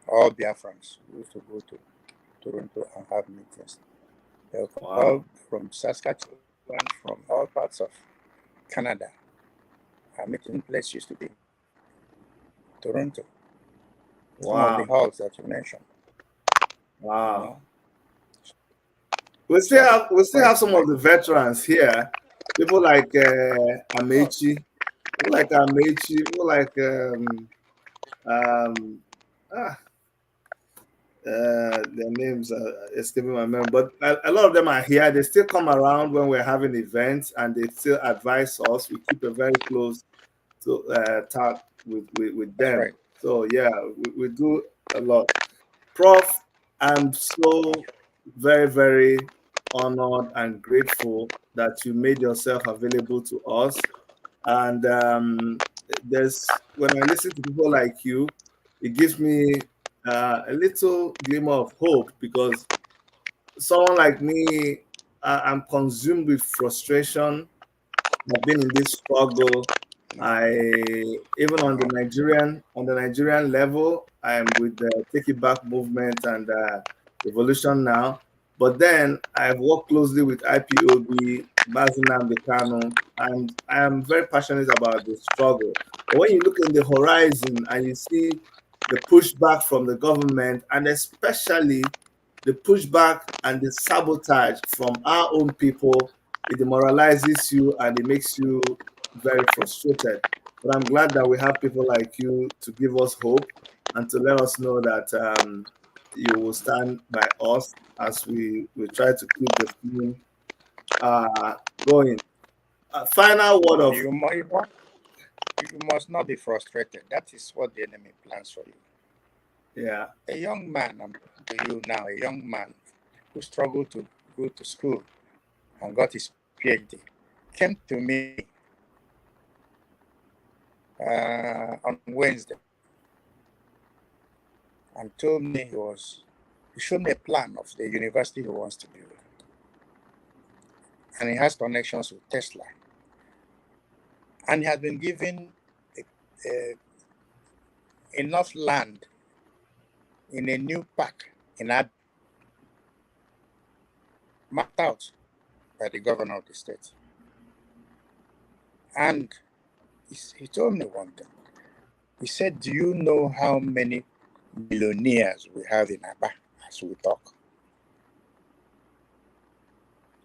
All Biafrans used to go to Toronto and have meetings. They were all from Saskatchewan, from all parts of Canada. Our meeting place used to be Toronto. some of the Wow. halls that you mentioned. Wow. You know? We still have some of Like, the veterans here. People like Amechi, people like um ah, their names are escaping my memory, but a lot of them are here. They still come around when we're having events, and they still advise us. We keep a very close talk with that's them. right. So yeah, we do a lot. Prof, I'm so very, very honored and grateful that you made yourself available to us. And when I listen to people like you, it gives me a little glimmer of hope, because someone like me, I'm consumed with frustration. I've been in this struggle. I even on the Nigerian level, I'm with the Take It Back movement and Revolution Now. But then I've worked closely with IPOB, Mazinam Kano, and I am very passionate about the struggle. But when you look in the horizon and you see the pushback from the government, and especially the pushback and the sabotage from our own people, it demoralizes you and it makes you very frustrated. But I'm glad that we have people like you to give us hope and to let us know that you will stand by us as we try to keep the film going. Final word of you must not be frustrated. That is what the enemy plans for you. yeah. A young man, I'm to you now, a young man who struggled to go to school and got his PhD, came to me on Wednesday and told me he showed me a plan of the university he wants to build. And he has connections with Tesla. And he has been given enough land in a new park in Ab, mapped out by the governor of the state. And he told me one thing. He said, "Do you know how many millionaires we have in Aba as we talk?"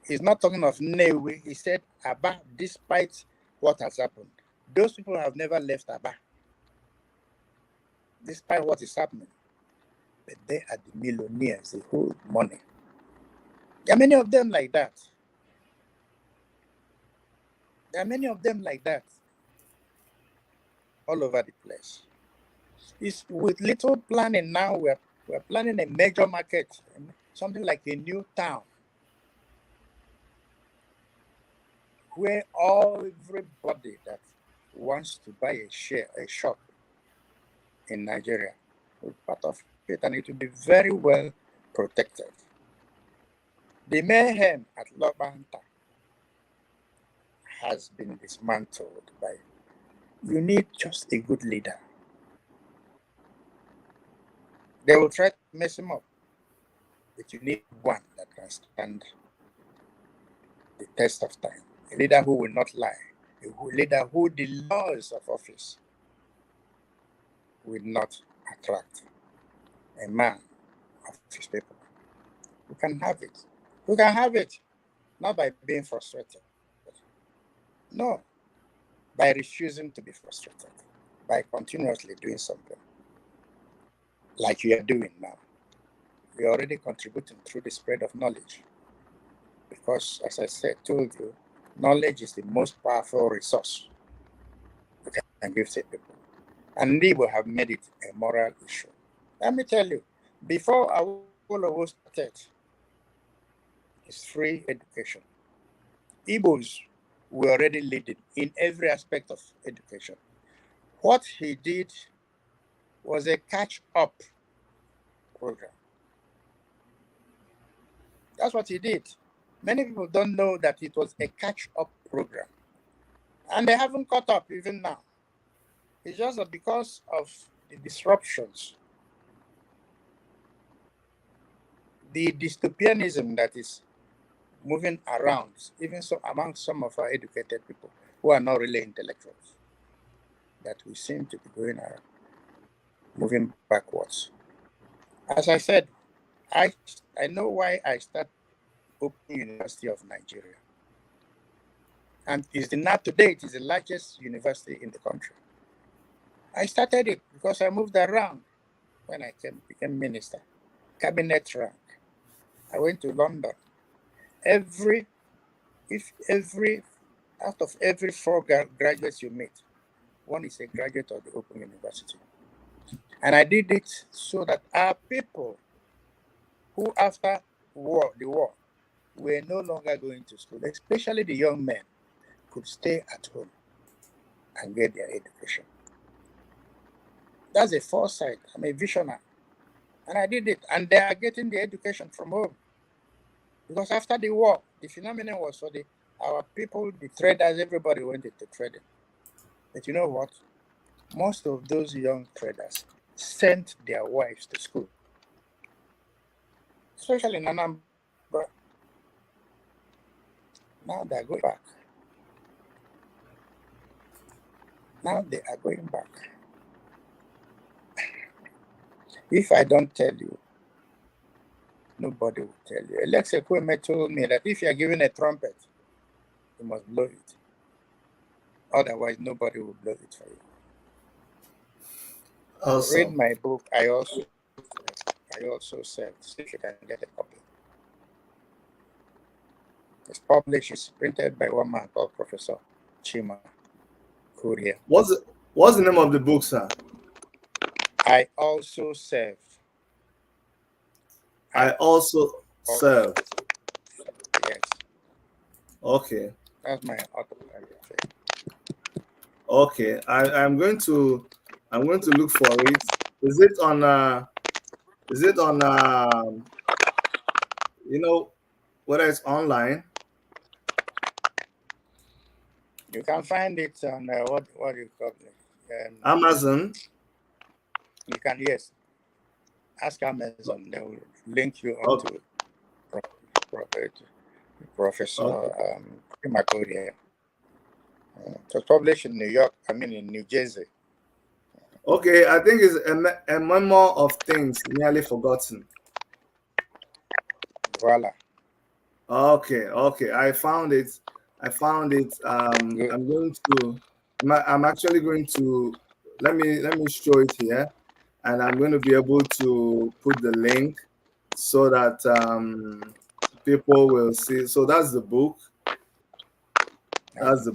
He's not talking of Newe. He said, Aba, despite what has happened, those people have never left Aba, despite what is happening. But they are the millionaires. They hold money. There are many of them like that. There are many of them like that all over the place. It's with little planning now. We're planning a major market, something like a new town, where everybody that wants to buy a shop in Nigeria will be part of it, and it will be very well protected. The mayhem at Lobanta has been dismantled by. You need just a good leader. They will try to mess him up, but you need one that can stand the test of time. A leader who will not lie. A leader who the laws of office will not attract. A man of his people. We can have it. We can have it, not by being frustrated. No, by refusing to be frustrated, by continuously doing something like you are doing now. We are already contributing through the spread of knowledge. Because, as I told you, knowledge is the most powerful resource we can give to people. And Igbo have made it a moral issue. Let me tell you, before Awolowo started his free education, Igbos were already leading in every aspect of education. What he did was a catch-up program. That's what he did. Many people don't know that it was a catch-up program. And they haven't caught up even now. It's just that because of the disruptions, the dystopianism that is moving around, even so among some of our educated people who are not really intellectuals, that we seem to be going around. moving backwards. As I said, I know why I started Open University of Nigeria. And today it is the largest university in the country. I started it because I moved around when I became minister, cabinet rank. I went to London. Out of every 4 graduates you meet, one is a graduate of the Open University. And I did it so that our people who after the war were no longer going to school, especially the young men, could stay at home and get their education. That's a foresight. I'm a visionary. And I did it. And they are getting the education from home. Because after the war, the phenomenon was for our people, the traders, everybody went into trading. But you know what? Most of those young traders sent their wives to school. Especially in Anambra. Now they're going back. If I don't tell you, nobody will tell you. Alex Ekweme told me that if you are given a trumpet, you must blow it. Otherwise, nobody will blow it for you. Awesome. Read my book. I also said, see if you can get a copy. It's published. It's printed by one man called Professor Chima Korea. What's the name of the book, sir? I also serve. I also serve. Yes. Okay. That's my autobiography. Okay. I'm going to look for it. Is it on whether it's online? You can find it on what do you call it? Amazon. You can, yes. Ask Amazon. They will link you onto Professor Makoria. It was published in in New Jersey. Okay, I think it's a memoir of things nearly forgotten. Voila. Okay. I found it. I'm actually going to let me show it here, and I'm going to be able to put the link so that people will see. So that's the book. It's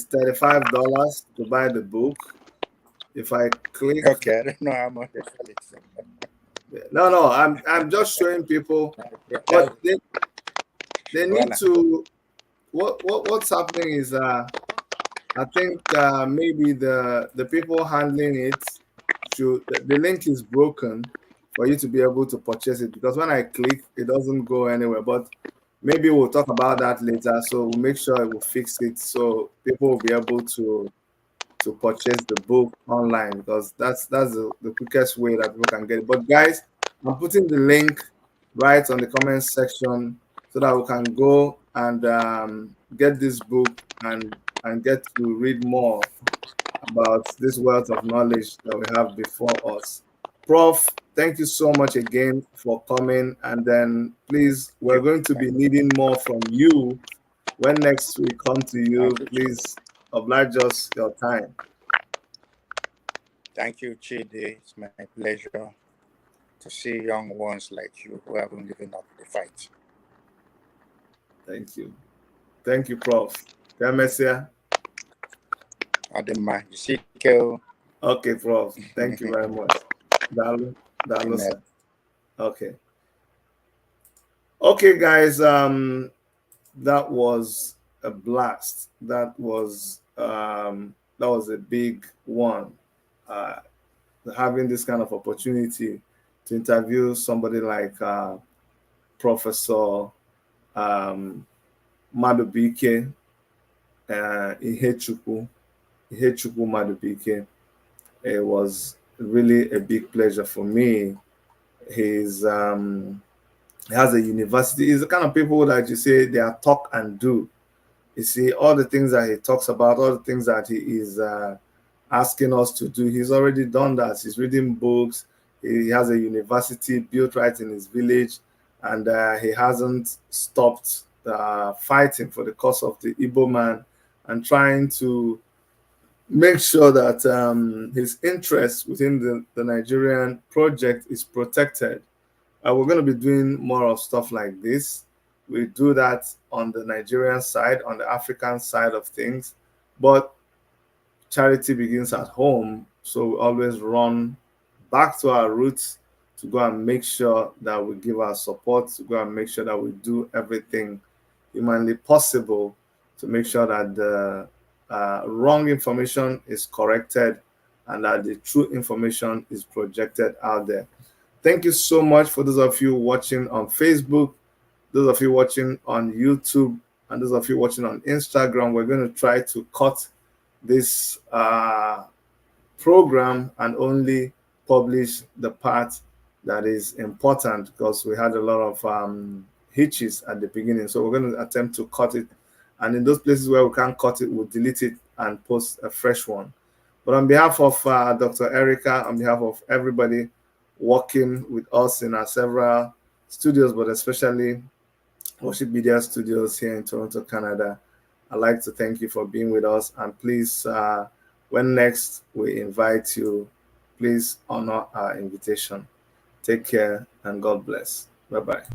$35 to buy the book. If I click, okay, I don't know how much it is. No, I'm just showing people what they need to. What's happening is I think maybe the people handling it the link is broken for you to be able to purchase it, because when I click it doesn't go anywhere. But maybe we'll talk about that later, so we'll make sure we'll fix it so people will be able to purchase the book online, because that's the quickest way that people can get it. But guys, I'm putting the link right on the comment section so that we can go and get this book and get to read more about this wealth of knowledge that we have before us. Prof, thank you so much again for coming, and then please, we're going to be needing more from you when next we come to you. Please oblige us your time. Thank you, Chidi. It's my pleasure to see young ones like you who haven't given up the fight. Thank you. Thank you, Prof. Demesia. Adema, okay, Prof. Thank you very much. Dalu, sir. Okay. Okay, guys. That was a blast. That was a big one. Having this kind of opportunity to interview somebody like Professor Madubuike, Ihechukwu Madubuike. It was really a big pleasure for me. He has a university. He's the kind of people that you say they are talk and do. You see, all the things that he talks about, all the things that he is asking us to do. He's already done that. He's reading books. He has a university built right in his village, and he hasn't stopped fighting for the cause of the Igbo man and trying to make sure that his interest within the Nigerian project is protected. We're going to be doing more of stuff like this. We do that on the Nigerian side, on the African side of things, but charity begins at home. So we always run back to our roots to go and make sure that we give our support, to go and make sure that we do everything humanly possible to make sure that the wrong information is corrected and that the true information is projected out there. Thank you so much for those of you watching on Facebook, those of you watching on YouTube, and those of you watching on Instagram. We're going to try to cut this program and only publish the part that is important, because we had a lot of hitches at the beginning. So we're going to attempt to cut it. And in those places where we can't cut it, we'll delete it and post a fresh one. But on behalf of Dr. Erica, on behalf of everybody working with us in our several studios, but especially Worship Media Studios here in Toronto, Canada, I'd like to thank you for being with us. And please, when next we invite you, please honor our invitation. Take care and God bless. Bye-bye.